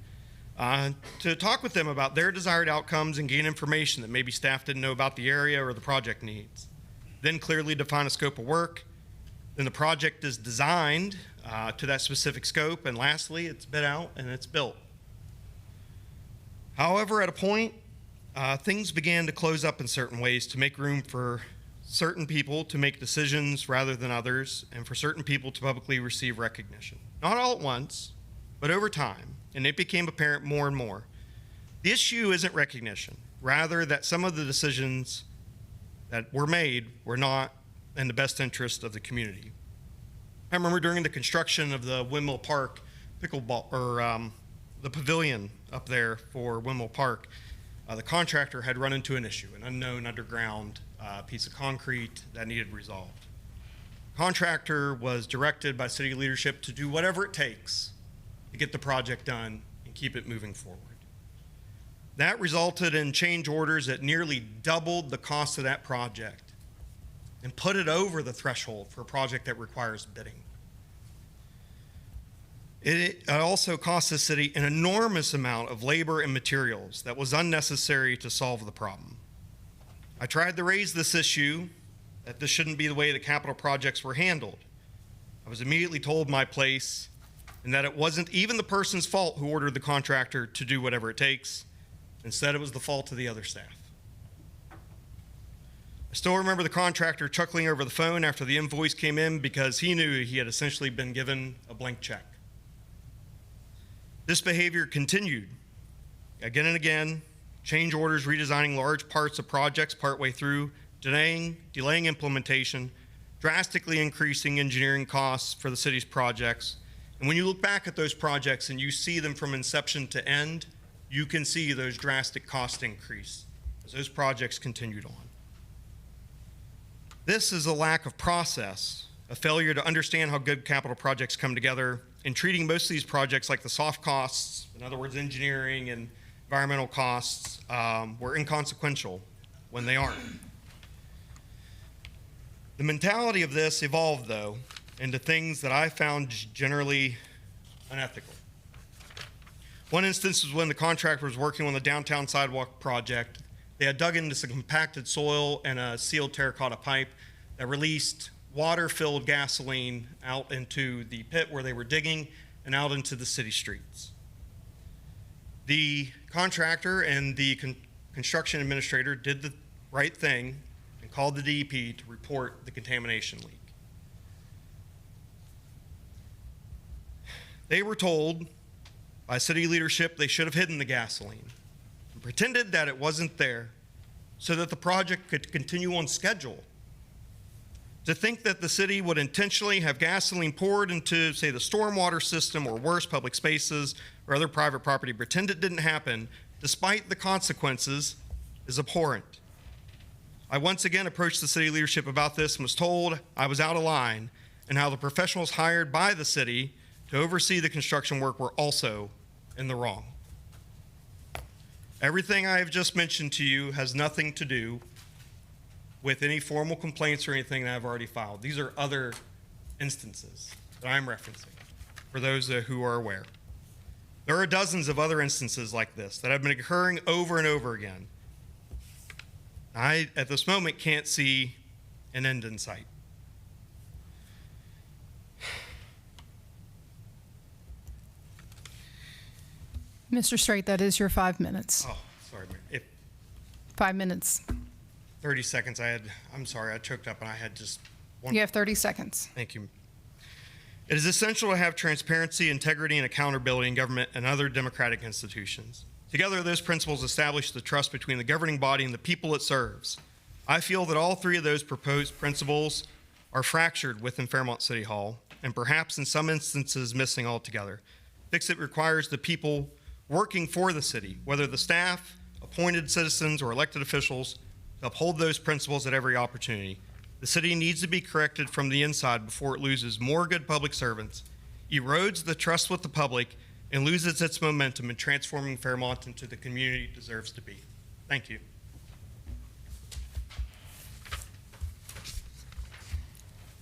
to talk with them about their desired outcomes and gain information that maybe staff didn't know about the area or the project needs. Then clearly define a scope of work. Then the project is designed to that specific scope, and lastly, it's bid out and it's built. However, at a point, things began to close up in certain ways to make room for certain people to make decisions rather than others, and for certain people to publicly receive recognition. Not all at once, but over time, and it became apparent more and more. The issue isn't recognition, rather that some of the decisions that were made were not in the best interest of the community. I remember during the construction of the Windmill Park pickleball, or the pavilion up there for Windmill Park, the contractor had run into an issue, an unknown underground piece of concrete that needed resolved. Contractor was directed by city leadership to do whatever it takes to get the project done and keep it moving forward. That resulted in change orders that nearly doubled the cost of that project and put it over the threshold for a project that requires bidding. It also cost the city an enormous amount of labor and materials that was unnecessary to solve the problem. I tried to raise this issue, that this shouldn't be the way that capital projects were handled. I was immediately told my place, and that it wasn't even the person's fault who ordered the contractor to do whatever it takes. Instead, it was the fault of the other staff. I still remember the contractor chuckling over the phone after the invoice came in because he knew he had essentially been given a blank check. This behavior continued again and again, change orders redesigning large parts of projects partway through, delaying implementation, drastically increasing engineering costs for the city's projects. And when you look back at those projects and you see them from inception to end, you can see those drastic cost increase as those projects continued on. This is a lack of process, a failure to understand how good capital projects come together, and treating most of these projects like the soft costs, in other words, engineering and environmental costs, were inconsequential when they aren't. The mentality of this evolved, though, into things that I found generally unethical. One instance was when the contractor was working on the downtown sidewalk project. They had dug into some compacted soil and a sealed terracotta pipe that released water-filled gasoline out into the pit where they were digging and out into the city streets. The contractor and the construction administrator did the right thing and called the DEP to report the contamination leak. They were told by city leadership they should have hidden the gasoline and pretended that it wasn't there so that the project could continue on schedule. To think that the city would intentionally have gasoline poured into, say, the stormwater system or worse, public spaces or other private property, pretend it didn't happen, despite the consequences, is abhorrent. I once again approached the city leadership about this and was told I was out of line and how the professionals hired by the city to oversee the construction work were also in the wrong. Everything I have just mentioned to you has nothing to do with any formal complaints or anything that I've already filed. These are other instances that I'm referencing, for those who are aware. There are dozens of other instances like this that have been occurring over and over again. I, at this moment, can't see an end in sight. Mr. Straight, that is your 5 minutes. Oh, sorry, Mayor. 5 minutes. 30 seconds. I'm sorry, I choked up and I had just one. You have 30 seconds. Thank you. It is essential to have transparency, integrity, and accountability in government and other democratic institutions. Together, those principles establish the trust between the governing body and the people it serves. I feel that all three of those proposed principles are fractured within Fairmont City Hall, and perhaps in some instances missing altogether. Fix-It requires the people working for the city, whether the staff, appointed citizens, or elected officials, to uphold those principles at every opportunity. The city needs to be corrected from the inside before it loses more good public servants, erodes the trust with the public, and loses its momentum in transforming Fairmont into the community it deserves to be. Thank you.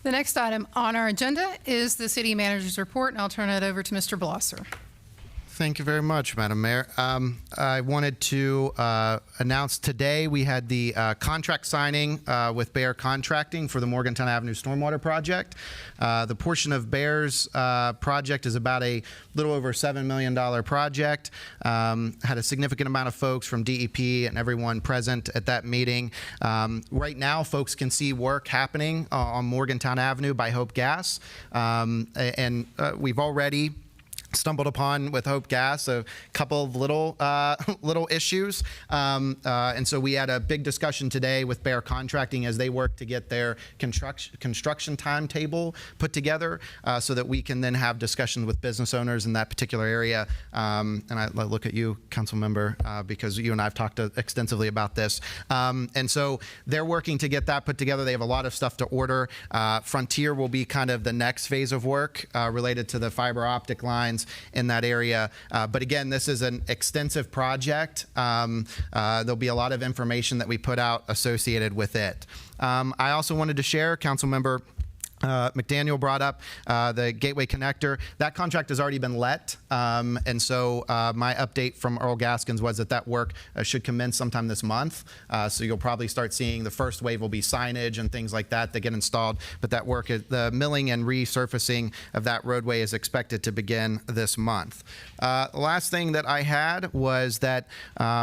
The next item on our agenda is the city manager's report, and I'll turn it over to Mr. Blosser. Thank you very much, Madam Mayor. I wanted to announce today we had the contract signing with Bayer Contracting for the Morgantown Avenue Stormwater Project. The portion of Bayer's project is about a little over $7 million project. Had a significant amount of folks from DEP and everyone present at that meeting. Right now, folks can see work happening on Morgantown Avenue by Hope Gas. We've already stumbled upon with Hope Gas a couple of little issues, and so we had a big discussion today with Bayer Contracting as they work to get their construction timetable put together, so that we can then have discussions with business owners in that particular area. And I look at you, council member, because you and I have talked extensively about this, and so they're working to get that put together. They have a lot of stuff to order. Frontier will be kind of the next phase of work related to the fiber optic lines in that area. But again, this is an extensive project. There'll be a lot of information that we put out associated with it. I also wanted to share, Councilmember McDaniel brought up the Gateway Connector. That contract has already been let, and so my update from Earl Gaskins was that work should commence sometime this month. So you'll probably start seeing the first wave will be signage and things like that get installed, but that work, the milling and resurfacing of that roadway is expected to begin this month. The last thing that I had was that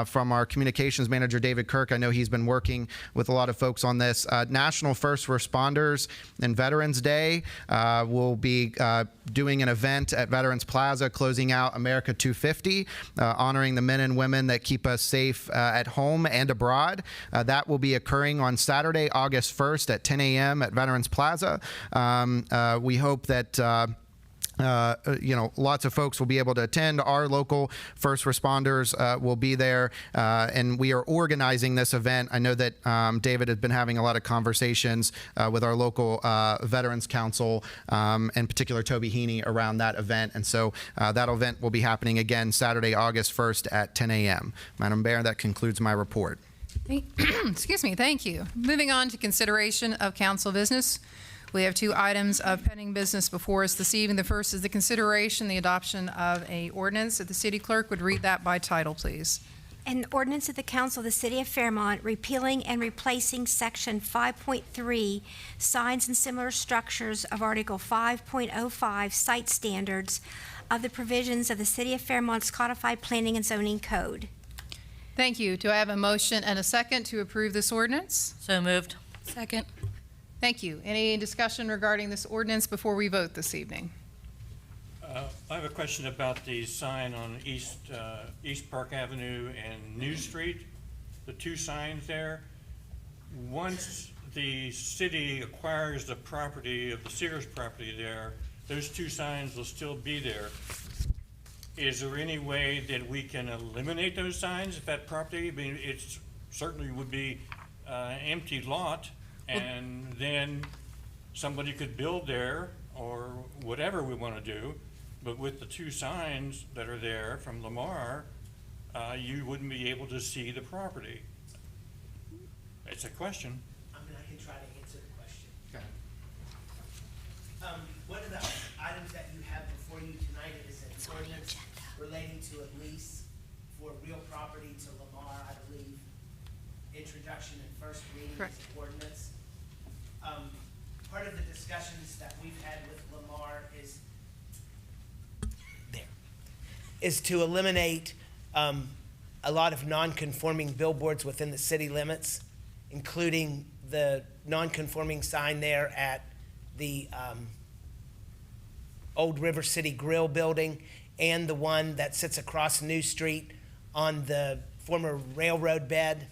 from our communications manager, David Kirk, I know he's been working with a lot of folks on this. National First Responders and Veterans Day. We'll be doing an event at Veterans Plaza, closing out America 250, honoring the men and women that keep us safe at home and abroad. That will be occurring on Saturday, August 1st at 10 a.m. at Veterans Plaza. We hope that lots of folks will be able to attend. Our local first responders will be there, and we are organizing this event. I know that David has been having a lot of conversations with our local Veterans Council, in particular Toby Heaney, around that event, and so that event will be happening again Saturday, August 1st at 10 a.m. Madam Mayor, that concludes my report. Excuse me, thank you. Moving on to consideration of council business. We have two items of pending business before us this evening. The first is the consideration, the adoption of a ordinance. If the city clerk would read that by title, please. An ordinance of the Council of the City of Fairmont repealing and replacing Section 5.3 signs and similar structures of Article 5.05 site standards of the provisions of the City of Fairmont's codified planning and zoning code. Thank you. Do I have a motion and a second to approve this ordinance? So moved. Second. Thank you. Any discussion regarding this ordinance before we vote this evening? I have a question about the sign on East Park Avenue and New Street, the two signs there. Once the city acquires the property of the Sears property there, those two signs will still be there. Is there any way that we can eliminate those signs if that property, I mean, it certainly would be an empty lot, and then somebody could build there or whatever we want to do, but with the two signs that are there from Lamar, you wouldn't be able to see the property. It's a question. I mean, I can try to answer the question. Okay. One of the items that you have before you tonight is an ordinance relating to a lease for real property to Lamar, I believe. Introduction and first reading Correct. is ordinance. Part of the discussions that we've had with Lamar is to eliminate a lot of non-conforming billboards within the city limits, including the non-conforming sign there at the old River City Grill building and the one that sits across New Street on the former railroad bed.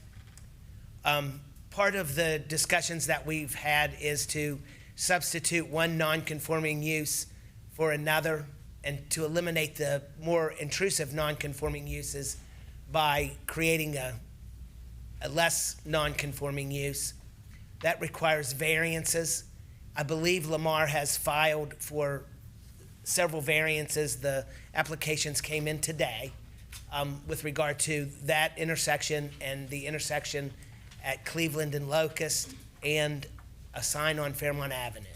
Part of the discussions that we've had is to substitute one non-conforming use for another and to eliminate the more intrusive non-conforming uses by creating a less non-conforming use. That requires variances. I believe Lamar has filed for several variances. The applications came in today with regard to that intersection and the intersection at Cleveland and Locust and a sign on Fairmont Avenue.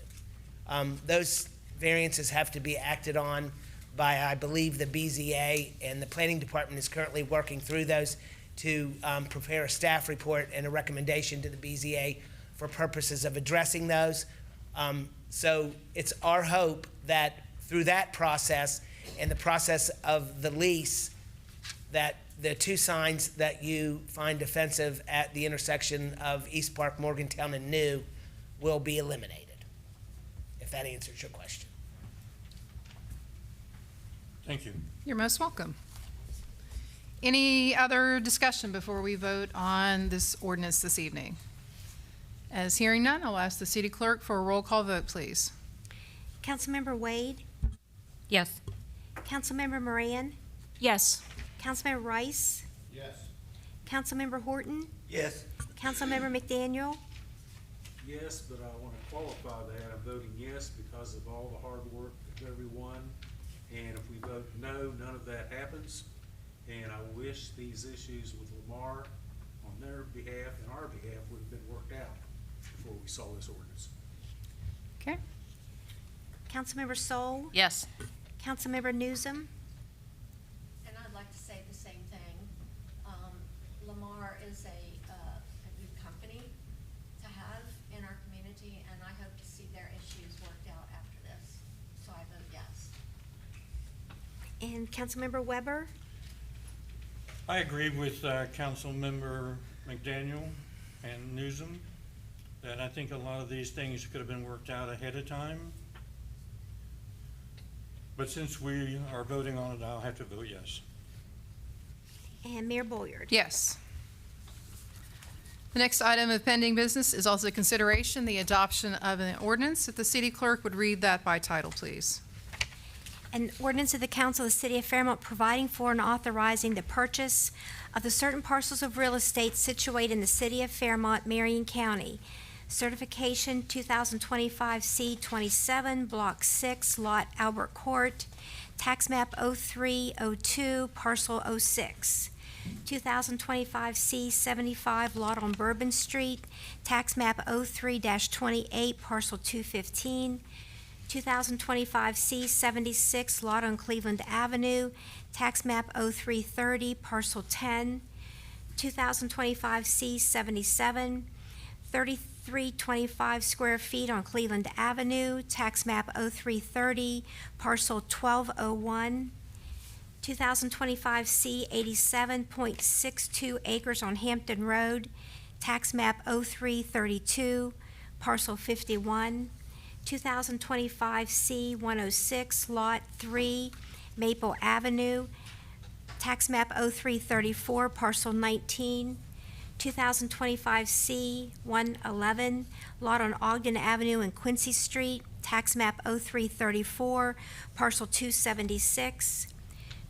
Those variances have to be acted on by, I believe, the BZA, and the planning department is currently working through those to prepare a staff report and a recommendation to the BZA for purposes of addressing those. So it's our hope that through that process and the process of the lease, that the two signs that you find offensive at the intersection of East Park, Morgantown, and New will be eliminated, if that answers your question. Thank you. You're most welcome. Any other discussion before we vote on this ordinance this evening? As hearing none, I'll ask the city clerk for a roll call vote, please. Councilmember Wade, Yes. Councilmember Moran, Yes. Councilmember Rice, Yes. Councilmember Horton, Yes. Councilmember McDaniel, Yes, but I want to qualify that. I'm voting yes because of all the hard work of everyone. And if we vote no, none of that happens. And I wish these issues with Lamar on their behalf and our behalf would have been worked out before we saw this ordinance. Okay. Councilmember Sol, Yes. Councilmember Newsom, And I'd like to say the same thing. Lamar is a good company to have in our community, and I hope to see their issues worked out after this. So I vote yes. and Councilmember Weber. I agree with Councilmember McDaniel and Newsom that I think a lot of these things could have been worked out ahead of time. But since we are voting on it, I'll have to vote yes. And Mayor Boyard. Yes. The next item of pending business is also consideration the adoption of an ordinance. If the city clerk would read that by title, please. An ordinance of the Council of the City of Fairmont providing for and authorizing the purchase of the certain parcels of real estate situated in the City of Fairmont, Marion County. Certification 2025 C27, Block 6, Lot Albert Court, Tax Map 0302, Parcel 06. 2025 C75, Lot on Bourbon Street, Tax Map 03-28, Parcel 215. 2025 C76, Lot on Cleveland Avenue, Tax Map 0330, Parcel 10. 2025 C77, 3325 square feet on Cleveland Avenue, Tax Map 0330, Parcel 1201. 2025 C87, 0.62 acres on Hampton Road, Tax Map 0332, Parcel 51. 2025 C106, Lot 3, Maple Avenue, Tax Map 0334, Parcel 19. 2025 C111, Lot on Ogden Avenue and Quincy Street, Tax Map 0334, Parcel 276.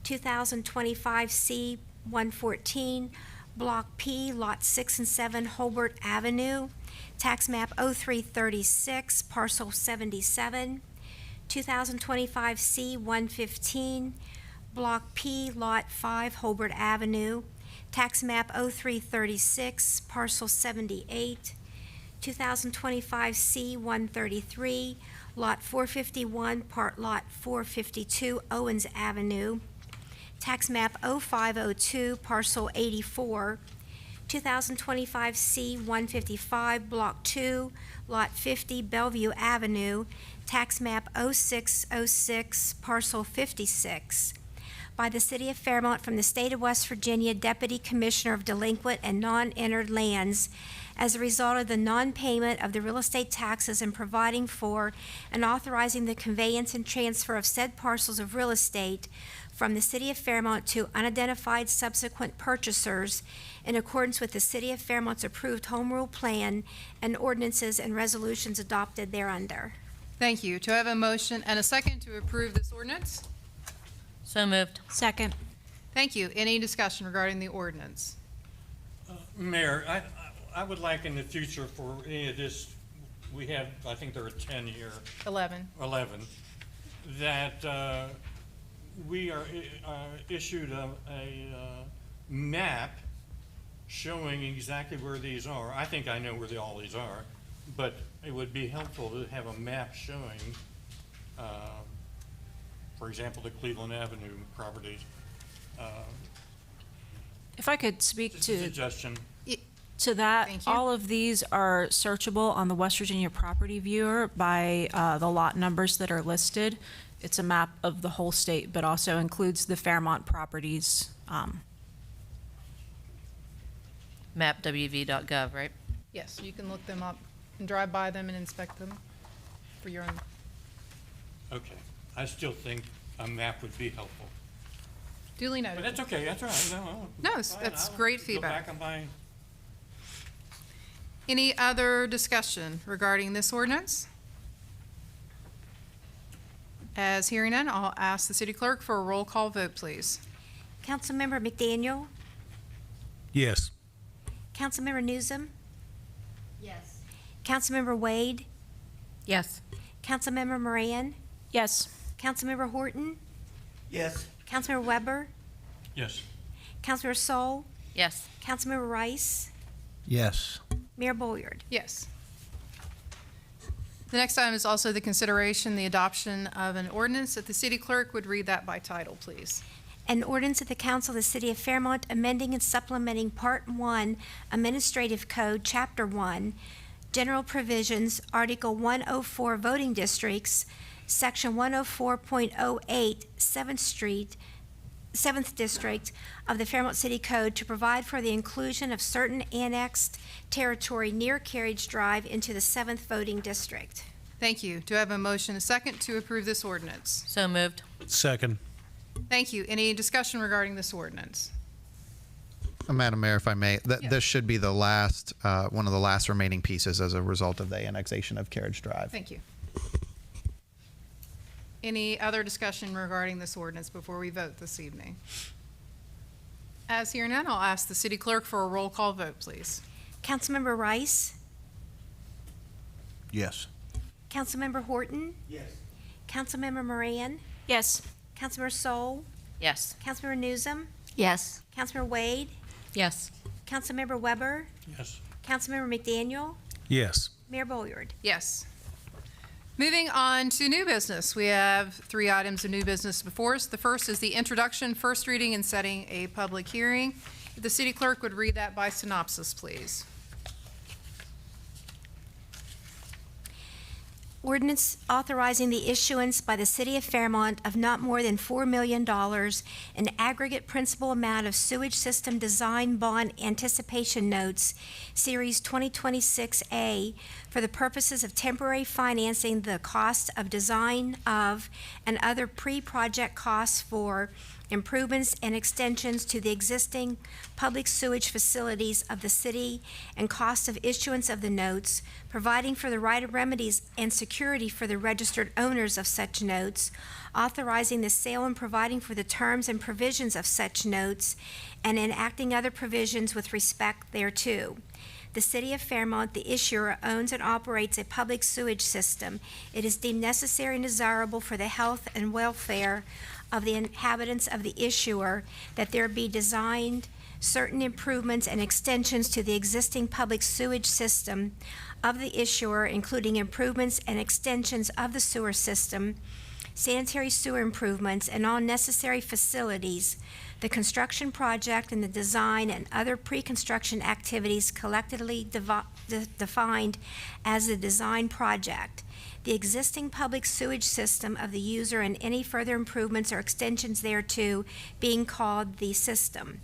2025 C114, Block P, Lot 6 and 7, Holbert Avenue, Tax Map 0336, Parcel 77. 2025 C115, Block P, Lot 5, Holbert Avenue, Tax Map 0336, Parcel 78. 2025 C133, Lot 451, Part Lot 452, Owens Avenue, Tax Map 0502, Parcel 84. 2025 C155, Block 2, Lot 50, Bellevue Avenue, Tax Map 0606, Parcel 56. By the City of Fairmont from the State of West Virginia Deputy Commissioner of Delinquent and Non-Entered Lands as a result of the non-payment of the real estate taxes and providing for and authorizing the conveyance and transfer of said parcels of real estate from the City of Fairmont to unidentified subsequent purchasers in accordance with the City of Fairmont's approved Home Rule Plan and ordinances and resolutions adopted thereunder. Thank you. Do I have a motion and a second to approve this ordinance? So moved. Second. Thank you. Any discussion regarding the ordinance? Mayor, I would like in the future for any of this, we have, I think there are 10 here, 11. 11, that we are issued a map showing exactly where these are. I think I know where all these are, but it would be helpful to have a map showing, for example, the Cleveland Avenue properties. If I could speak Just a to suggestion. that, Thank you. all of these are searchable on the West Virginia Property Viewer by the lot numbers that are listed. It's a map of the whole state, but also includes the Fairmont properties. mapwv.gov, right? Yes, you can look them up and drive by them and inspect them for your own. Okay, I still think a map would be helpful. Duly But noted. that's okay, that's all right. No, fine. that's I'll great Go feedback. back on my, Any other discussion regarding this ordinance? As hearing none, I'll ask the city clerk for a roll call vote, please. Councilmember McDaniel, Yes. Councilmember Newsom, Yes. Councilmember Wade, Yes. Councilmember Moran, Yes. Councilmember Horton, Yes. Councilmember Weber, yes. Councilmember Sol, Yes. Councilmember Rice, Yes. Mayor Bolyard. Yes. The next item is also the consideration, the adoption of an ordinance. If the city clerk would read that by title, please. An ordinance of the Council of the City of Fairmont amending and supplementing Part 1 Administrative Code, Chapter 1, General Provisions, Article 104 Voting Districts, Section 104.08, 7th District of the Fairmont City Code to provide for the inclusion of certain annexed territory near Carriage Drive into the 7th Voting District. Thank you. Do I have a motion, a second, to approve this ordinance? So moved. Second. Thank you. Any discussion regarding this ordinance? Madam Mayor, if I may, Yes. this should be the last, one of the last remaining pieces as a result of the annexation of Carriage Drive. Thank you. Any other discussion regarding this ordinance before we vote this evening? As here none, I'll ask the city clerk for a roll call vote, please. Councilmember Rice, Yes. Councilmember Horton, Yes. Councilmember Moran, Yes. Councilmember Sol, Yes. Councilmember Newsom, Yes. Councilmember Wade, Yes. Councilmember Weber, Yes. Councilmember McDaniel, Yes. Mayor Bolyard. Yes. Moving on to new business, we have 3 items of new business before us. The first is the introduction, first reading, and setting a public hearing. If the city clerk would read that by synopsis, please. Ordinance authorizing the issuance by the City of Fairmont of not more than $4 million in aggregate principal amount of sewage system design bond anticipation notes, Series 2026A, for the purposes of temporary financing the cost of design of and other pre-project costs for improvements and extensions to the existing public sewage facilities of the city and cost of issuance of the notes, providing for the right of remedies and security for the registered owners of such notes, authorizing the sale and providing for the terms and provisions of such notes, and enacting other provisions with respect thereto. The City of Fairmont, the issuer, owns and operates a public sewage system. It is deemed necessary and desirable for the health and welfare of the inhabitants of the issuer that there be designed certain improvements and extensions to the existing public sewage system of the issuer, including improvements and extensions of the sewer system, sanitary sewer improvements, and all necessary facilities. The construction project and the design and other pre-construction activities collectively defined as the design project. The existing public sewage system of the user and any further improvements or extensions thereto being called the system.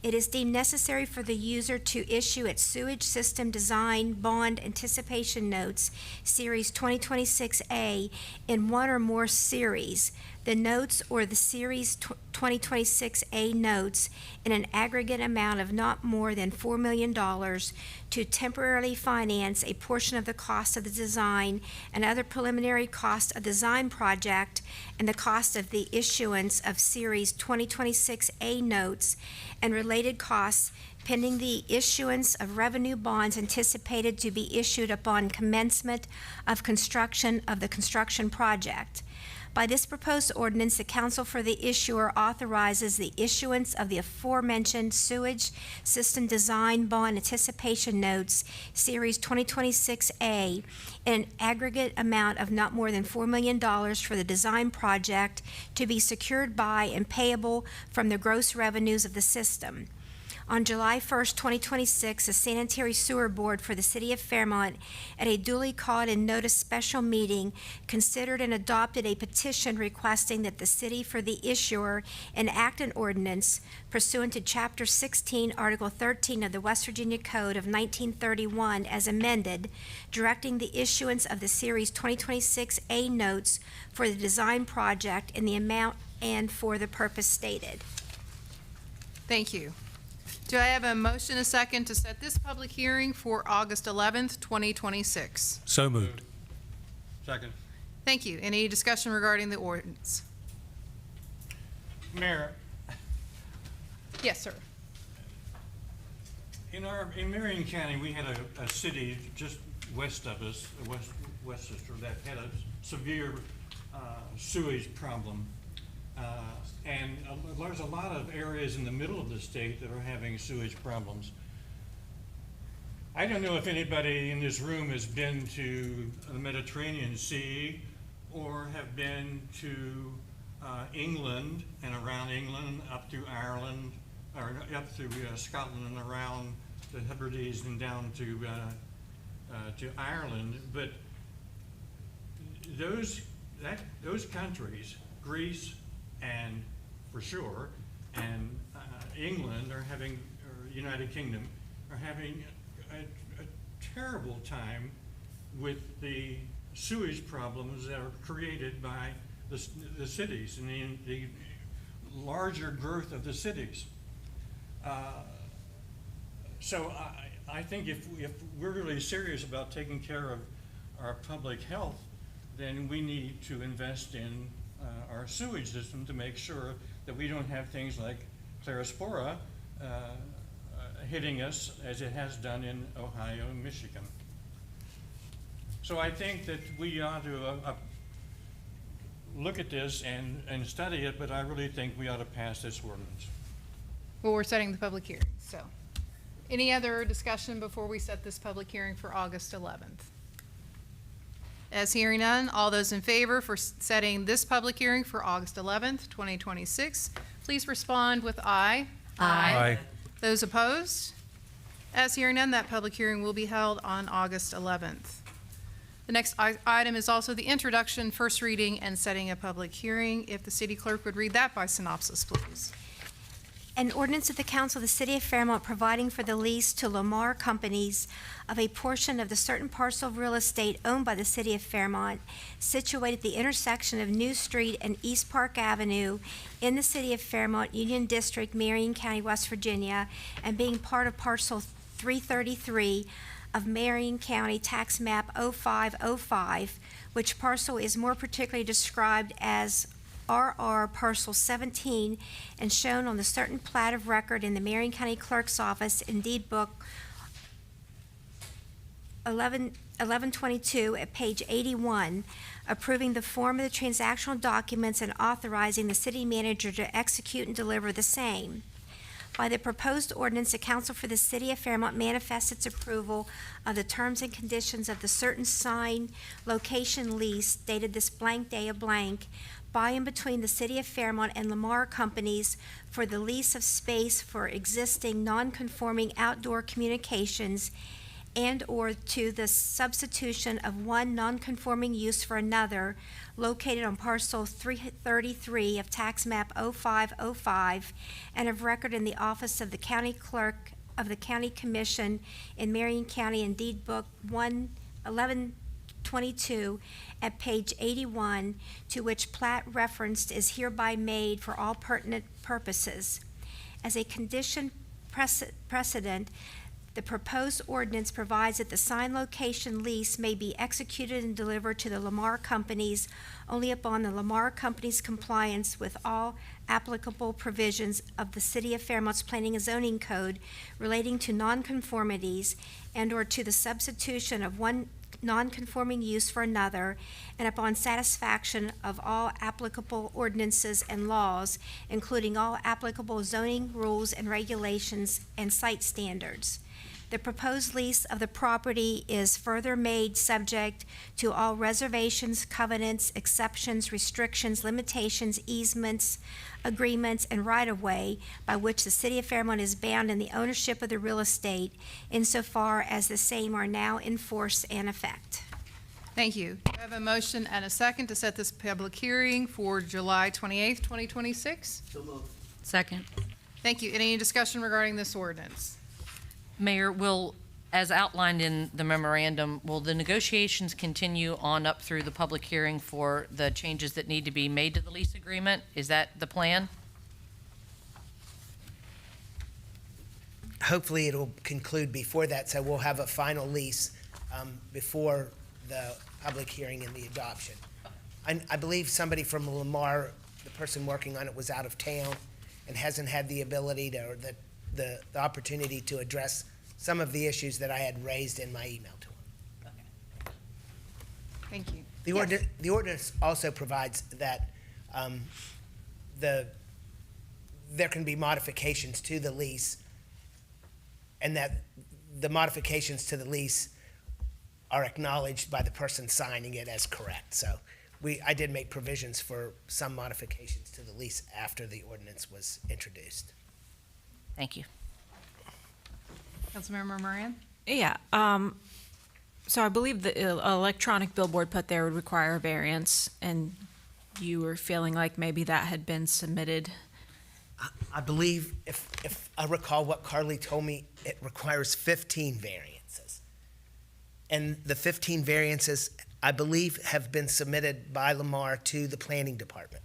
It is deemed necessary for the user to issue its sewage system design bond anticipation notes, Series 2026A, in one or more series, the notes or the Series 2026A notes in an aggregate amount of not more than $4 million to temporarily finance a portion of the cost of the design and other preliminary cost of the design project and the cost of the issuance of Series 2026A notes and related costs pending the issuance of revenue bonds anticipated to be issued upon commencement of construction of the construction project. By this proposed ordinance, the council for the issuer authorizes the issuance of the aforementioned sewage system design bond anticipation notes, Series 2026A, in an aggregate amount of not more than $4 million for the design project to be secured by and payable from the gross revenues of the system. On July 1st, 2026, the Sanitary Sewer Board for the City of Fairmont, at a duly called and noticed special meeting, considered and adopted a petition requesting that the city for the issuer enact an ordinance pursuant to Chapter 16, Article 13 of the West Virginia Code of 1931 as amended, directing the issuance of the Series 2026A notes for the design project in the amount and for the purpose stated. Thank you. Do I have a motion, a second, to set this public hearing for August 11th, 2026? So moved. Second. Thank you. Any discussion regarding the ordinance? Mayor, Yes, sir. in Marion County, we had a city just west of us, Westchester, that had a severe sewage problem. And there's a lot of areas in the middle of the state that are having sewage problems. I don't know if anybody in this room has been to the Mediterranean Sea or have been to England and around England up through Ireland, or up through Scotland and around the Hebrides and down to Ireland. But those countries, Greece and for sure, and England are having, or United Kingdom, are having a terrible time with the sewage problems that are created by the cities and the larger growth of the cities. So I think if we're really serious about taking care of our public health, then we need to invest in our sewage system to make sure that we don't have things like Clarospora hitting us as it has done in Ohio and Michigan. So I think that we ought to look at this and study it, but I really think we ought to pass this ordinance. Well, we're setting the public hearing, so. Any other discussion before we set this public hearing for August 11th? As hearing none, all those in favor for setting this public hearing for August 11th, 2026, please respond with aye. Aye. Those opposed? As hearing none, that public hearing will be held on August 11th. The next item is also the introduction, first reading, and setting a public hearing. If the city clerk would read that by synopsis, please. An ordinance of the Council of the City of Fairmont providing for the lease to Lamar Companies of a portion of the certain parcel of real estate owned by the City of Fairmont situated at the intersection of New Street and East Park Avenue in the City of Fairmont, Union District, Marion County, West Virginia, and being part of parcel 333 of Marion County Tax Map 0505, which parcel is more particularly described as RR Parcel 17 and shown on the certain plat of record in the Marion County Clerk's Office in Deed Book 1122 at page 81, approving the form of the transactional documents and authorizing the city manager to execute and deliver the same. By the proposed ordinance, the Council for the City of Fairmont manifests its approval of the terms and conditions of the certain sign location lease dated this blank day of blank by and between the City of Fairmont and Lamar Companies for the lease of space for existing non-conforming outdoor communications and/or to the substitution of one non-conforming use for another located on parcel 333 of Tax Map 0505 and of record in the Office of the County Clerk of the County Commission in Marion County in Deed Book 1122 22 at page 81, to which plat referenced is hereby made for all pertinent purposes. As a condition precedent, the proposed ordinance provides that the signed location lease may be executed and delivered to the Lamar Companies only upon the Lamar Companies' compliance with all applicable provisions of the City of Fairmont's Planning and Zoning Code relating to nonconformities and/or to the substitution of one nonconforming use for another, and upon satisfaction of all applicable ordinances and laws, including all applicable zoning rules and regulations and site standards. The proposed lease of the property is further made subject to all reservations, covenants, exceptions, restrictions, limitations, easements, agreements, and right-of-way by which the City of Fairmont is bound in the ownership of the real estate insofar as the same are now in force and effect. Thank you. Do I have a motion and a second to set this public hearing for July 28th, 2026? So moved. Second. Thank you. Any discussion regarding this ordinance? Mayor, as outlined in the memorandum, will the negotiations continue on up through the public hearing for the changes that need to be made to the lease agreement? Is that the plan? Hopefully, it'll conclude before that, so we'll have a final lease before the public hearing and the adoption. I believe somebody from Lamar, the person working on it, was out of town and hasn't had the ability to, or the opportunity to address some of the issues that I had raised in my email to him. Thank you. The ordinance also provides that there can be modifications to the lease, and that the modifications to the lease are acknowledged by the person signing it as correct. So I did make provisions for some modifications to the lease after the ordinance was introduced. Thank you. Councilmember Moran? Yeah, so I believe the electronic billboard put there would require a variance, and you were feeling like maybe that had been submitted. I believe, if I recall what Carly told me, it requires 15 variances. And the 15 variances, I believe, have been submitted by Lamar to the planning department.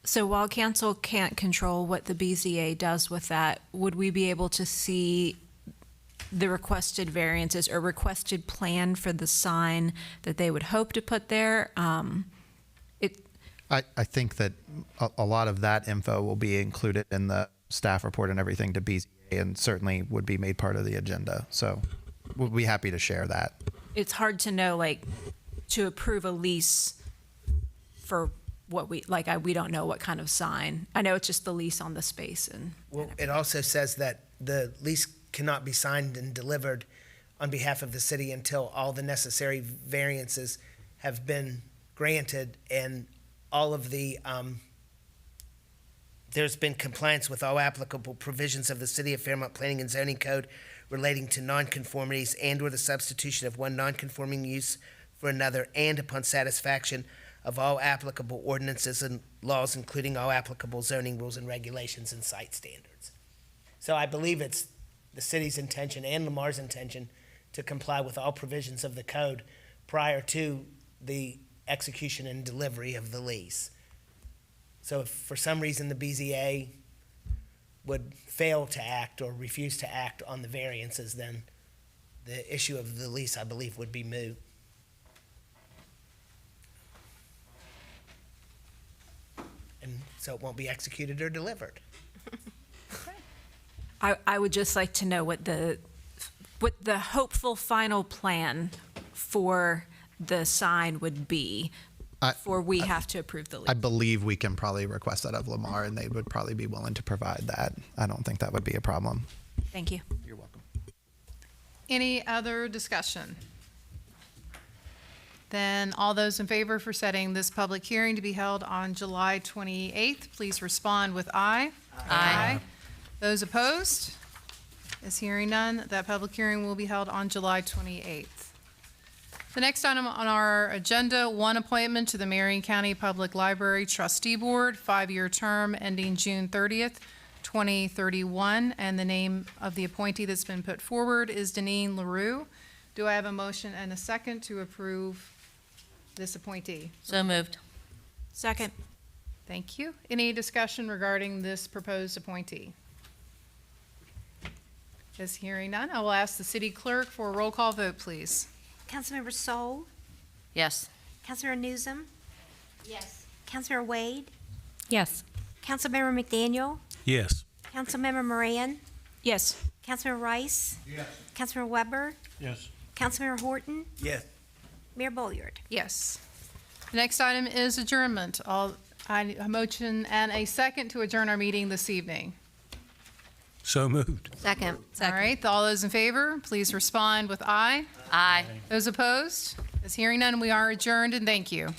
So while council can't control what the BZA does with that, would we be able to see the requested variances or requested plan for the sign that they would hope to put there? I think that a lot of that info will be included in the staff report and everything to BZA, and certainly would be made part of the agenda. So we'll be happy to share that. It's hard to know, like, to approve a lease for what we don't know what kind of sign. I know it's just the lease on the space and. Well, it also says that the lease cannot be signed and delivered on behalf of the city until all the necessary variances have been granted and all of the, there's been compliance with all applicable provisions of the City of Fairmont Planning and Zoning Code relating to nonconformities and/or the substitution of one nonconforming use for another, and upon satisfaction of all applicable ordinances and laws, including all applicable zoning rules and regulations and site standards. So I believe it's the city's intention and Lamar's intention to comply with all provisions of the code prior to the execution and delivery of the lease. So if for some reason the BZA would fail to act or refuse to act on the variances, then the issue of the lease, I believe, would be moot. And so it won't be executed or delivered. I would just like to know what the hopeful final plan for the sign would be before we have to approve the lease. I believe we can probably request that of Lamar, and they would probably be willing to provide that. I don't think that would be a problem. Thank you. You're welcome. Any other discussion? Then all those in favor for setting this public hearing to be held on July 28th, please respond with aye. Aye. Those opposed? Is hearing none, that public hearing will be held on July 28th. The next item on our agenda, one appointment to the Marion County Public Library Trustee Board, 5-year term ending June 30th, 2031. And the name of the appointee that's been put forward is Deneen LaRue. Do I have a motion and a second to approve this appointee? So moved. Second. Thank you. Any discussion regarding this proposed appointee? Is hearing none, I will ask the city clerk for a roll call vote, please. Councilmember Sol, Yes. Councilmember Newsom, Yes. Councilmember Wade, Yes. Councilmember McDaniel, Yes. Councilmember Moran, Yes. Councilmember Rice, Councilmember Weber, Yes. Councilmember Horton, Yes. Mayor Bolliard. Yes. The next item is adjournment. I need a motion and a second to adjourn our meeting this evening. So moved. Second. All right, all those in favor, please respond with aye. Aye. Those opposed? Is hearing none, we are adjourned, and thank you.